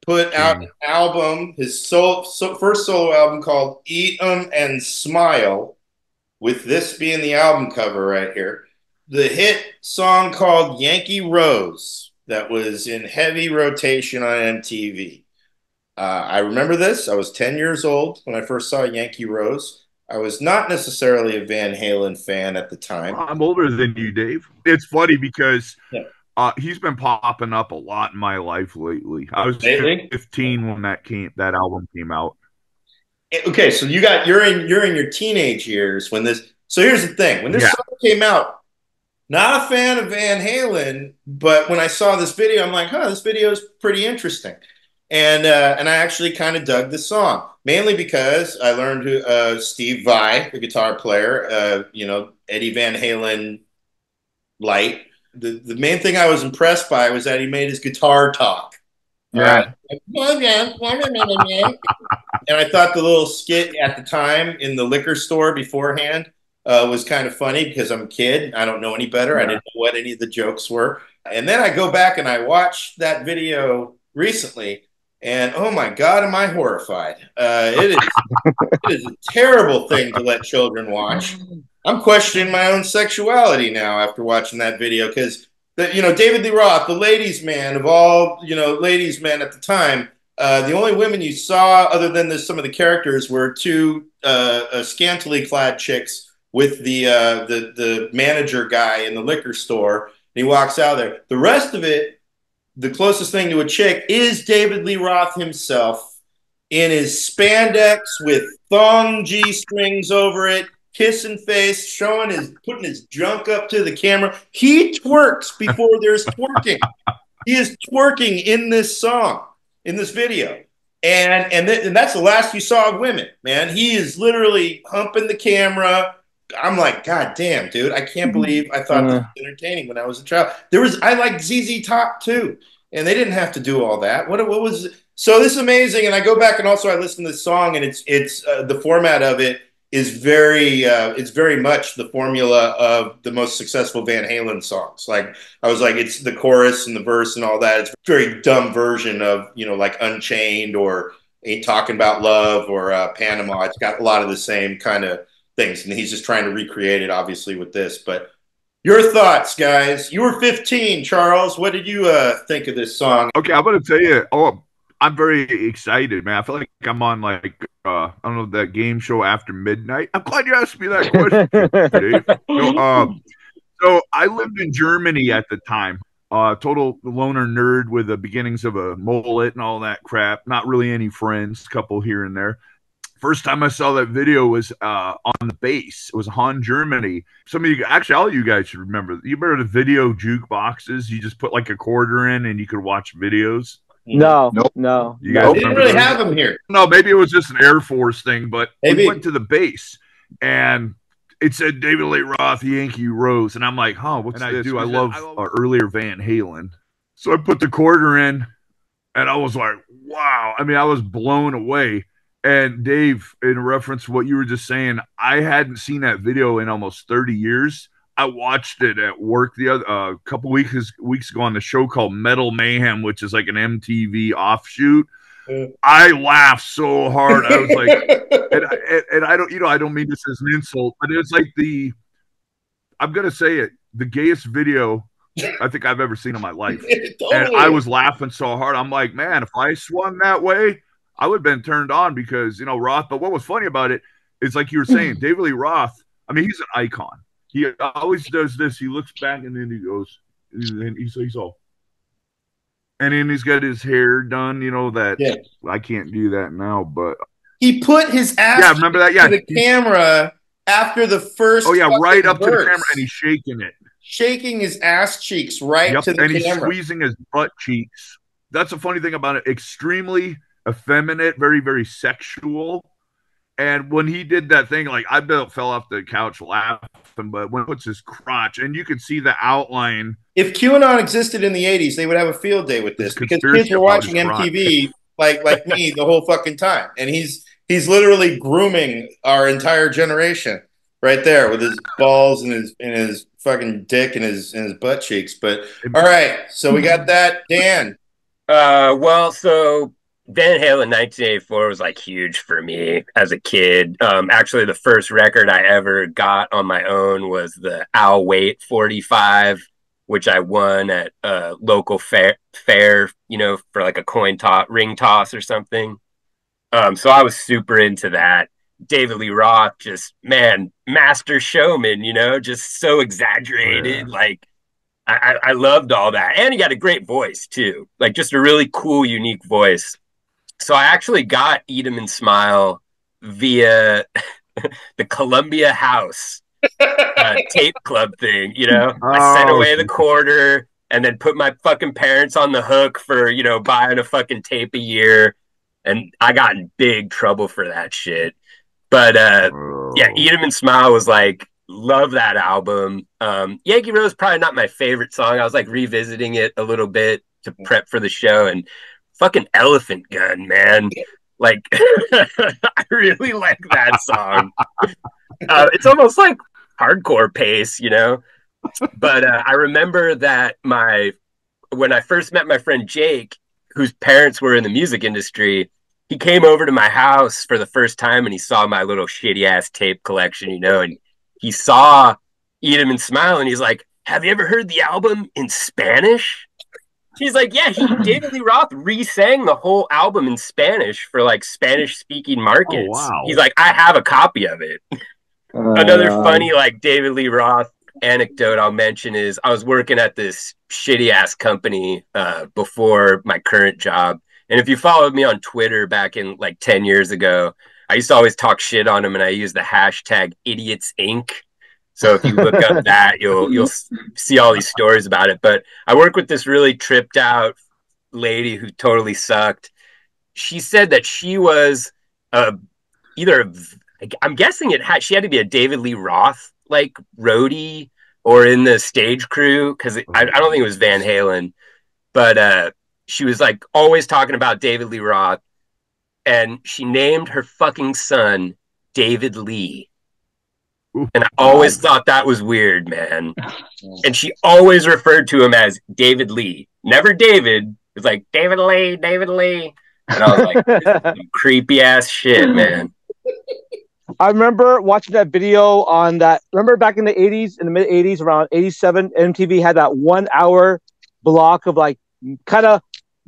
put out an album, his first solo album called Eat 'Em and Smile, with this being the album cover right here. The hit song called Yankee Rose that was in heavy rotation on MTV. I remember this. I was 10 years old when I first saw Yankee Rose. I was not necessarily a Van Halen fan at the time. I'm older than you, Dave. It's funny because he's been popping up a lot in my life lately. I was 15 when that album came out. Okay, so you're in your teenage years when this. So here's the thing: when this song came out, not a fan of Van Halen, but when I saw this video, I'm like, this video is pretty interesting. And I actually kind of dug the song, mainly because I learned who Steve Vai, the guitar player, Eddie Van Halen light. The main thing I was impressed by was that he made his guitar talk. Yeah. And I thought the little skit at the time in the liquor store beforehand was kind of funny because I'm a kid. I don't know any better. I didn't know what any of the jokes were. And then I go back and I watched that video recently. And oh my God, am I horrified? It is a terrible thing to let children watch. I'm questioning my own sexuality now after watching that video because, David Lee Roth, the ladies' man of all, ladies' men at the time, the only women you saw other than some of the characters were two scantily clad chicks with the manager guy in the liquor store. And he walks out there. The rest of it, the closest thing to a chick is David Lee Roth himself in his spandex with thong G-strings over it, kissing face, putting his junk up to the camera. He twerks before there's twerking. He is twerking in this song, in this video. And that's the last you saw of women, man. He is literally humping the camera. I'm like, God damn, dude! I can't believe I thought this was entertaining when I was a child. I liked ZZ Top too, and they didn't have to do all that. What was so this is amazing? And I go back and also I listen to this song, and it's the format of it is it's very much the formula of the most successful Van Halen songs. Like I was like, it's the chorus and the verse and all that. It's a very dumb version of like Unchained or Ain't Talking About Love or Panama. It's got a lot of the same kind of things, and he's just trying to recreate it obviously with this. But your thoughts, guys? You were 15, Charles. What did you think of this song? Okay, I'm gonna tell you, I'm very excited, man. I feel like I'm on I don't know, that game show After Midnight. I'm glad you asked me that question, Dave. So I lived in Germany at the time. Total loner nerd with the beginnings of a mullet and all that crap. Not really any friends, couple here and there. First time I saw that video was on the bass. It was Han, Germany. Some of you, actually, all of you guys should remember. You remember the video jukeboxes? You just put like a quarter in and you could watch videos. No, Nope. no. You guys They didn't remember really those? have them here. No, maybe it was just an Air Force thing, but Maybe. we went to the base and it said David Lee Roth, Yankee Rose. And I'm like, huh, what's this? I love earlier Van Halen. So I put the quarter in and I was like, wow. I mean, I was blown away. And Dave, in reference to what you were just saying, I hadn't seen that video in almost 30 years. I watched it at work the other couple weeks ago on the show called Metal Mayhem, which is like an MTV offshoot. I laughed so hard. I was like, and I don't, I don't mean this as an insult, but it's like I'm gonna say it, the gayest video I think I've ever seen in my life. Totally. And I was laughing so hard. I'm like, man, if I swung that way, I would have been turned on because, Roth. But what was funny about it is, like you were saying, David Lee Roth, I mean, he's an icon. He always does this. He looks back and then he goes, and he's all, and then he's got his hair done, I can't do that now, but he put his ass remember that? Yeah. to the camera after the first. Oh, yeah, right up verse. to the camera, and he's shaking it. Shaking his ass cheeks right to the and camera. He's squeezing his butt cheeks. That's a funny thing about it. Extremely effeminate, very, very sexual. And when he did that thing, like I fell off the couch laughing, but when he puts his crotch, and you could see the outline. If QAnon existed in the 80s, they would have a field day with this because kids were watching MTV like me the whole fucking time. And he's literally grooming our entire generation right there with his balls and his fucking dick and his butt cheeks. But all right, so we got that. Dan. Well, so Van Halen 1984 was like huge for me as a kid. Actually, the first record I ever got on my own was the I'll Wait 45, which I won at a local fair, for like a ring toss or something. So I was super into that. David Lee Roth, just, man, master showman, just so exaggerated. Yeah. Like, I loved all that. And he got a great voice, too. Like, just a really cool, unique voice. So I actually got Eat 'Em and Smile via the Columbia House tape club thing, I sent away the quarter and then put my fucking parents on the hook for, buying a fucking tape a year. And I got in big trouble for that shit. But yeah, Eat 'Em and Smile was like, love that album. Yankee Rose, probably not my favorite song. I was like revisiting it a little bit to prep for the show, and fucking Elephant Gun, man. Like, I really like that song. It's almost like hardcore pace, But I remember that when I first met my friend Jake, whose parents were in the music industry, he came over to my house for the first time and he saw my little shitty ass tape collection, and he saw Eat 'Em and Smile and he's like, have you ever heard the album in Spanish? He's like, yeah, David Lee Roth re-sang the whole album in Spanish for like Spanish speaking markets. Oh, wow. He's like, I have a copy of it. Another funny like David Lee Roth anecdote I'll mention is I was working at this shitty ass company before my current job. And if you followed me on Twitter back in like 10 years ago, I used to always talk shit on him and I used the hashtag Idiots Inc. So if you look up that, you'll see all these stories about it. But I work with this really tripped out lady who totally sucked. She said that she was I'm guessing she had to be a David Lee Roth like roadie or in the stage crew, because I don't think it was Van Halen, but she was like always talking about David Lee Roth, and she named her fucking son David Lee. And I always thought that was weird, man. And she always referred to him as David Lee, never David. It was like David Lee, David Lee. And I was like, this is some creepy ass shit, man. I remember watching that video on that. Remember back in the 80s, in the mid 80s, around 87, MTV had that 1 hour block of like kind of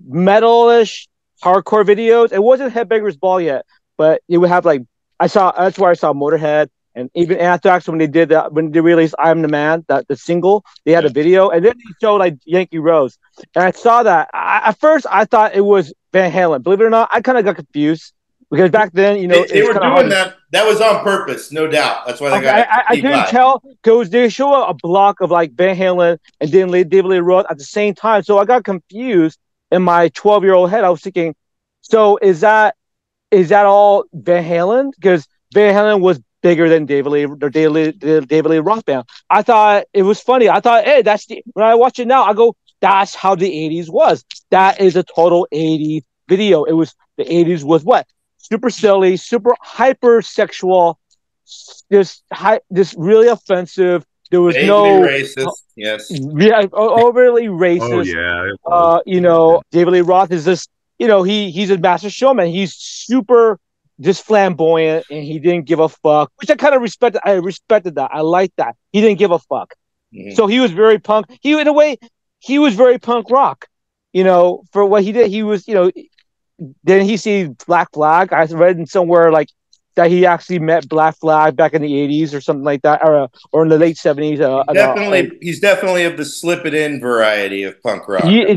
metal-ish hardcore videos. It wasn't Headbangers Ball yet, but it would have like, that's where I saw Motorhead. And even Anthrax, when they released "I'm the Man," the single, they had a video, and then they showed like Yankee Rose. And I saw that. At first, I thought it was Van Halen. Believe it or not, I kind of got confused. because back then, you know, They were doing that. That was on purpose, no doubt. That's why they got. I couldn't tell because they show a block of like Van Halen and then David Lee Roth at the same time, so I got confused in my 12-year-old head. I was thinking, so is that all Van Halen? Because Van Halen was bigger than David Lee Roth band. I thought it was funny. I thought, hey, when I watch it now, I go, that's how the 80s was. That is a total 80s video. It was the 80s was what? Super silly, super hypersexual, this really offensive. There was no racist. Yes. Yeah, overly racist. Oh yeah. You know, David Lee Roth is this. You know, he's a master showman. He's super just flamboyant, and he didn't give a fuck, which I kind of respected. I respected that. I liked that. He didn't give a fuck. Mm-hmm. So he was very punk. In a way, he was very punk rock. You know, for what he did, he was. You know, then he see Black Flag. I read in somewhere like that he actually met Black Flag back in the 80s or something like that, or in the late 70s. He's definitely of the slip it in variety of punk rock. He's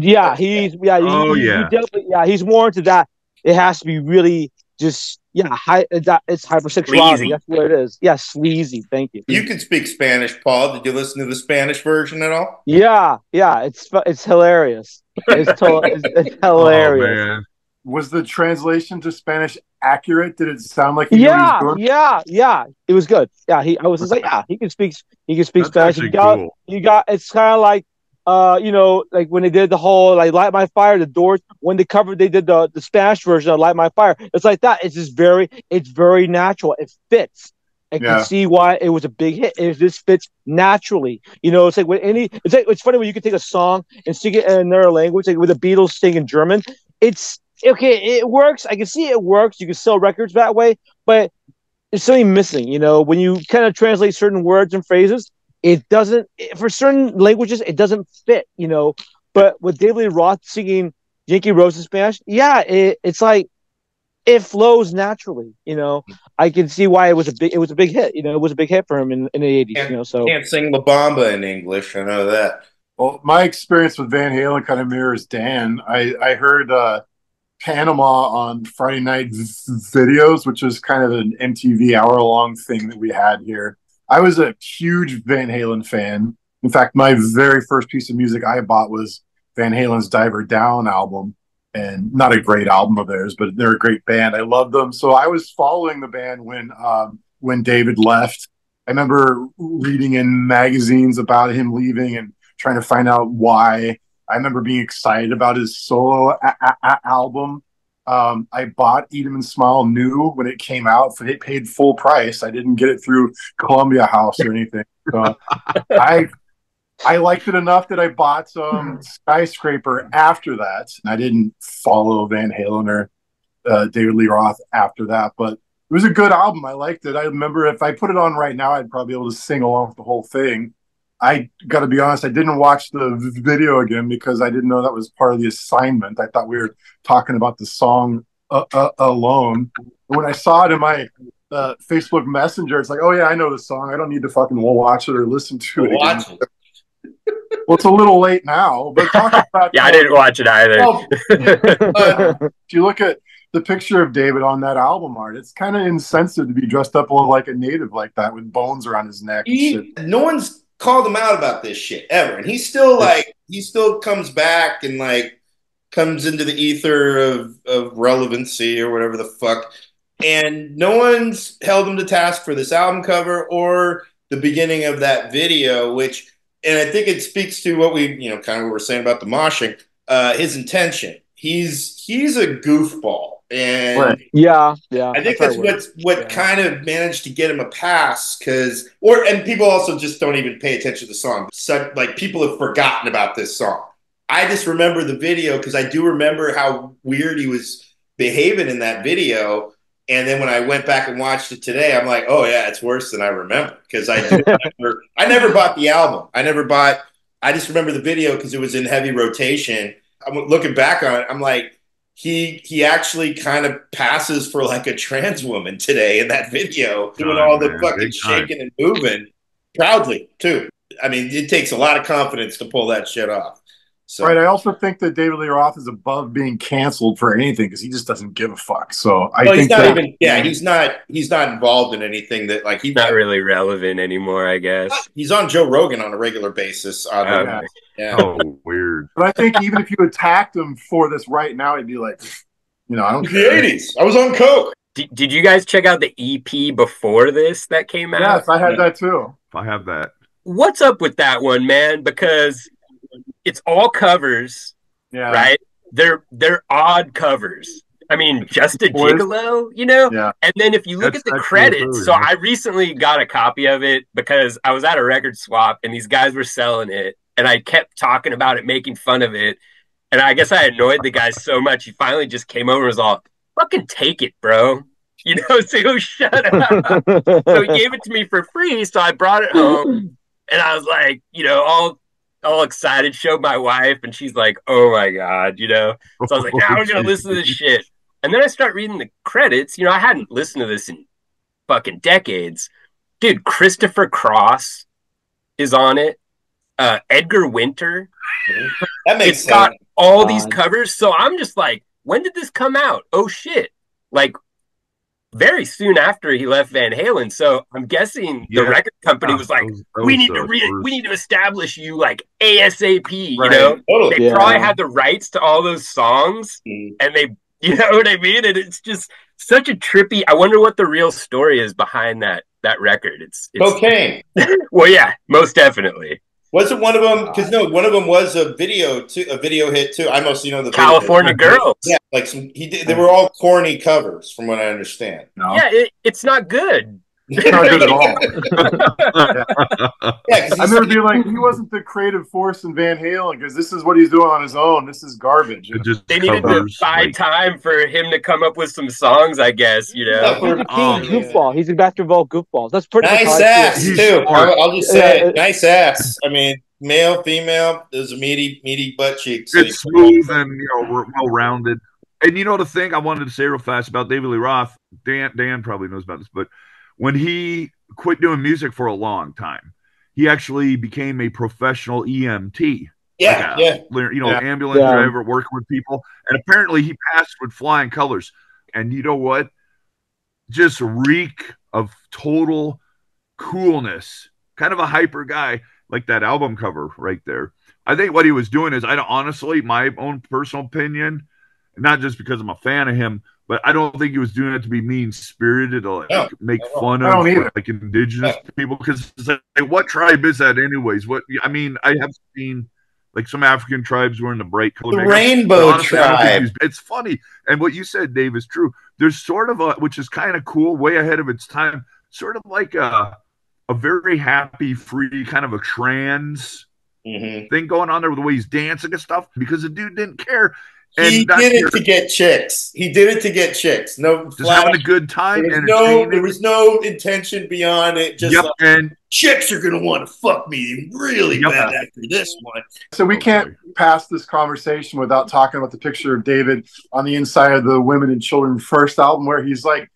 more into that. It has to be really just it's hypersexuality. Sleazy. That's what it is. Yeah, sleazy. Thank you. You can speak Spanish, Paul. Did you listen to the Spanish version at all? Yeah. It's hilarious. It's hilarious. Oh, man. Was the translation to Spanish accurate? Did it sound like he knew what he was doing? Yeah. It was good. Yeah, I was just like, he can speak Spanish. Cool. It's kind of like you know, like when they did the whole like Light My Fire, the Doors, when they did the Spanish version of Light My Fire. It's like that. It's just it's very natural. It fits. I can see why it was a big hit. It just fits naturally. You know, it's like it's funny when you can take a song and sing it in another language, like with the Beatles sing in German. It's okay, it works. I can see it works. You can sell records that way, but there's something missing. You know, when you kind of translate certain words and phrases, it doesn't. For certain languages, it doesn't fit. You know, but with David Lee Roth singing Yankee Rose in Spanish, it's like it flows naturally. You know, I can see why it was a big hit. You know, it was a big hit for him in the 80s. You know, so can't sing La Bamba in English. I know that. Well, my experience with Van Halen kind of mirrors Dan. I heard Panama on Friday night videos, which is kind of an MTV hour-long thing that we had here. I was a huge Van Halen fan. In fact, my very first piece of music I bought was Van Halen's Diver Down album, and not a great album of theirs, but they're a great band. I love them. So I was following the band when David left. I remember reading in magazines about him leaving and trying to find out why. I remember being excited about his solo album. I bought Eat 'Em and Smile new when it came out. It paid full price. I didn't get it through Columbia House or anything. So I liked it enough that I bought Skyscraper after that. And I didn't follow Van Halen or David Lee Roth after that. But it was a good album. I liked it. I remember if I put it on right now, I'd probably be able to sing along with the whole thing. I got to be honest, I didn't watch the video again because I didn't know that was part of the assignment. I thought we were talking about the song alone. When I saw it in my Facebook Messenger, it's like, oh yeah, I know the song. I don't need to fucking watch it or listen to it again. Well, it's a little late now, but talking about I didn't watch it either. If you look at the picture of David on that album art, it's kind of insensitive to be dressed up like a native like that with bones around his neck. No one's called him out about this shit ever, and he's still he still comes back and like comes into the ether of relevancy or whatever the fuck, and no one's held him to task for this album cover or the beginning of that video, which, and I think it speaks to what we, kind of what we're saying about the moshing, his intention. He's a goofball. And right. I think that's what kind of managed to get him a pass, and people also just don't even pay attention to the song. So, like, people have forgotten about this song. I just remember the video because I do remember how weird he was behaving in that video. And then when I went back and watched it today, I'm like, oh yeah, it's worse than I remember, because I never bought the album. I just remember the video because it was in heavy rotation. I'm looking back on it, I'm like, he actually kind of passes for like a trans woman today in that video, doing all the fucking shaking and moving proudly too. I mean, it takes a lot of confidence to pull that shit off. So. Right. I also think that David Lee Roth is above being canceled for anything because he just doesn't give a fuck. So I think he's not even. Yeah, he's not involved in anything that like he's not really relevant anymore. I guess he's on Joe Rogan on a regular basis. Yeah. Oh, weird. But I think even if you attacked him for this right now, he'd be like, I don't the care. 80s. I was on coke. Did you guys check out the EP before this that came out? Yes, I had that too. I have that. What's up with that one, man? Because it's all covers, right? They're odd covers. I mean, Just a Gigolo, Yeah. And then if you look at the credits, so I recently got a copy of it because I was at a record swap and these guys were selling it, and I kept talking about it, making fun of it, and I guess I annoyed the guy so much he finally just came over and was all, "Fucking take it, bro." So shut up. So he gave it to me for free, so I brought it home, and I was like, all excited, showed my wife, and she's like, "Oh my God," So I was like, "Now we're gonna listen to this shit." And then I start reading the credits. I hadn't listened to this in fucking decades. Dude, Christopher Cross is on it. Edgar Winter. That makes sense. It's got all these covers. So I'm just like, when did this come out? Oh shit. Like very soon after he left Van Halen. So I'm guessing the record company was like, we need to establish you like ASAP, Totally. They probably had the rights to all those songs and they, you know what I mean? And it's just such a trippy, I wonder what the real story is behind that record. It's cocaine. Well, yeah, most definitely. Wasn't one of them? Because one of them was a video hit too. I mostly know the California Girls. Yeah, like they were all corny covers, from what I understand. No. Yeah, it's not good. It's not good at all. Yeah, I remember being like, he wasn't the creative force in Van Halen because this is what he's doing on his own. This is garbage. They needed to buy time for him to come up with some songs, I guess. Goofball. He's a basketball goofball. That's pretty nice ass too. I'll just say it. Nice ass. I mean, male, female. There's a meaty butt cheeks. It's smooth and well rounded. And the thing I wanted to say real fast about David Lee Roth, Dan probably knows about this, but when he quit doing music for a long time, he actually became a professional EMT. Ambulance driver, working with people. And apparently he passed with flying colors. And you know what? Just reek of total coolness. Kind of a hyper guy, like that album cover right there. I think what he was doing is, honestly, my own personal opinion, not just because I'm a fan of him, but I don't think he was doing it to be mean-spirited or make fun of like indigenous people. Because it's like, what tribe is that anyways? I have seen like some African tribes wearing the bright color. The rainbow tribe. It's funny. And what you said, Dave, is true. There's sort of which is kind of cool, way ahead of its time, sort of like a very happy, free, kind of a trans thing going on there with the way he's dancing and stuff, because the dude didn't care. He did it to get chicks. No, just having a good time. There was no intention beyond it. Just and chicks are gonna want to fuck me really bad after this one. So we can't pass this conversation without talking about the picture of David on the inside of the Women and Children First album, where he's like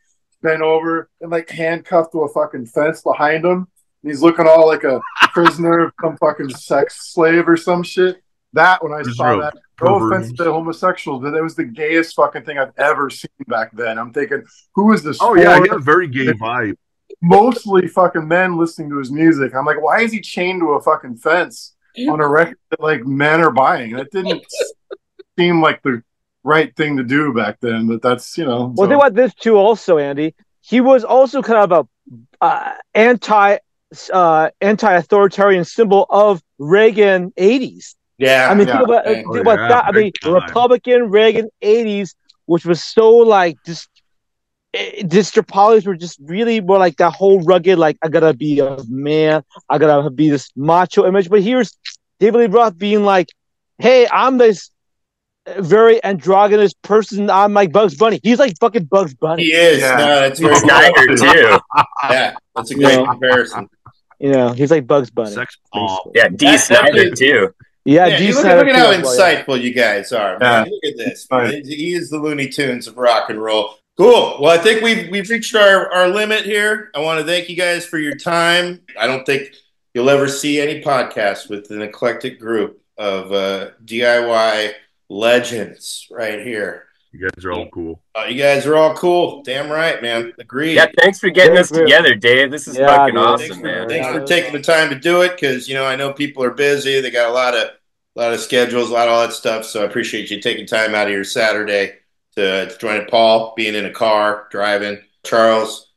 bent over and like handcuffed to a fucking fence behind him. And he's looking all like a prisoner, some fucking sex slave or some shit. That, when I saw that, no offense to homosexuals, but it was the gayest fucking thing I've ever seen back then. I'm thinking, who is this? Oh, yeah, he had a very gay vibe. Mostly fucking men listening to his music. I'm like, why is he chained to a fucking fence on a record that like men are buying? That didn't seem like the right thing to do back then, but that's, Well, think about this too also, Andy. He was also kind of a anti-authoritarian symbol of Reagan 80s. Yeah, I mean, think about that. I mean, Republican Reagan 80s, which was so like just their politics were just really more like that whole rugged, like I gotta be a man, I gotta be this macho image. But here's David Lee Roth being like, "Hey, I'm this very androgynous person. I'm like Bugs Bunny." He's like fucking Bugs Bunny. He is. Yeah. No, that's very Snyder too. Yeah, that's a great comparison. He's like Bugs Bunny. Sex bomb. Yeah, D. Snyder too. Yeah, look at how insightful you guys are, man. Look at this. He is the Looney Tunes of rock and roll. Cool. Well, I think we've reached our limit here. I want to thank you guys for your time. I don't think you'll ever see any podcast with an eclectic group of DIY legends right here. You guys are all cool. You guys are all cool. Damn right, man. Agreed. Yeah, thanks for getting us together, Dave. This is fucking awesome, man. Thanks for taking the time to do it, because I know people are busy. They got a lot of schedules, a lot of all that stuff. So I appreciate you taking time out of your Saturday to join Paul, being in a car, driving. Charles,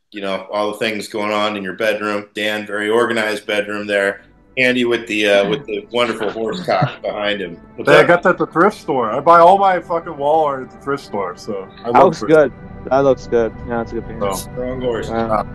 all the things going on in your bedroom. Dan, very organized bedroom there. Andy with the wonderful horse cock behind him. I got that at the thrift store. I buy all my fucking wall art at the thrift store. So that looks good. That looks good. Yeah, it's a good painting. Strong horse.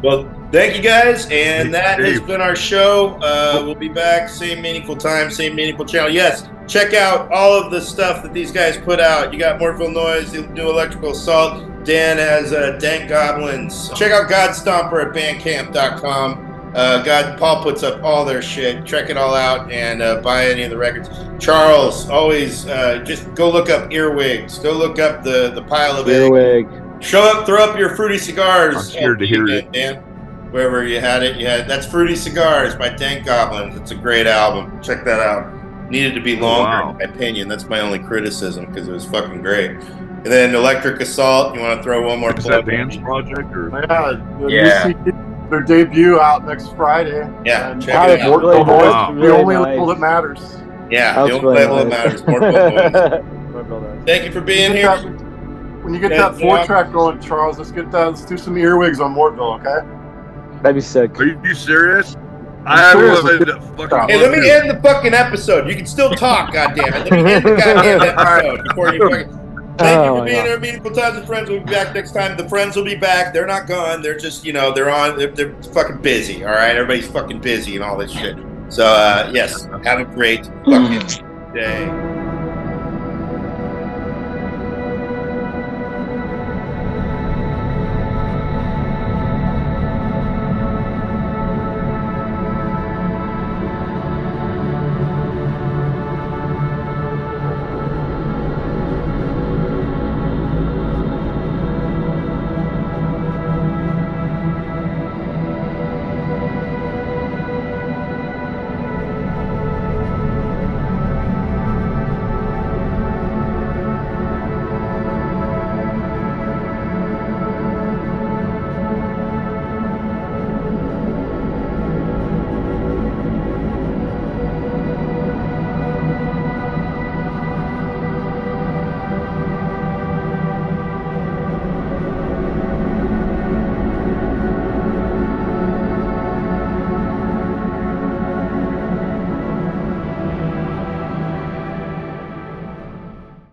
Well, thank you guys, and that has been our show. We'll be back, same meaningful time, same meaningful channel. Yes, check out all of the stuff that these guys put out. You got Mortville Noise, the new Electrical Assault. Dan has Dank Goblins. Check out Godstomper at bandcamp.com. Paul puts up all their shit. Check it all out and buy any of the records. Charles, always just go look up Earwigs. Go look up the pile of Earwig. Throw up your Fruity Cigars. I'm scared to hear it, Dan. Wherever you had it, that's Fruity Cigars by Dank Goblins. It's a great album. Check that out. Needed to be longer, in my opinion. That's my only criticism, because it was fucking great. And then Electric Assault. You want to throw one more plug? Is that Dan's project? Or? Yeah. Their debut out next Friday. Yeah, and check it out. The only label that matters. Yeah, the only label that matters. Thank you for being here. When you get that 4-track going, Charles, let's do some earwigs on Mortville, okay? That'd be sick. Are you serious? Hey, let me end the fucking episode. You can still talk, goddammit. Let me end the goddamn episode before you fucking. Thank you for being here. Meaningful Times with Friends. We'll be back next time. The friends will be back. They're not gone. They're just, they're fucking busy. All right, everybody's fucking busy and all this shit. So yes, have a great fucking day.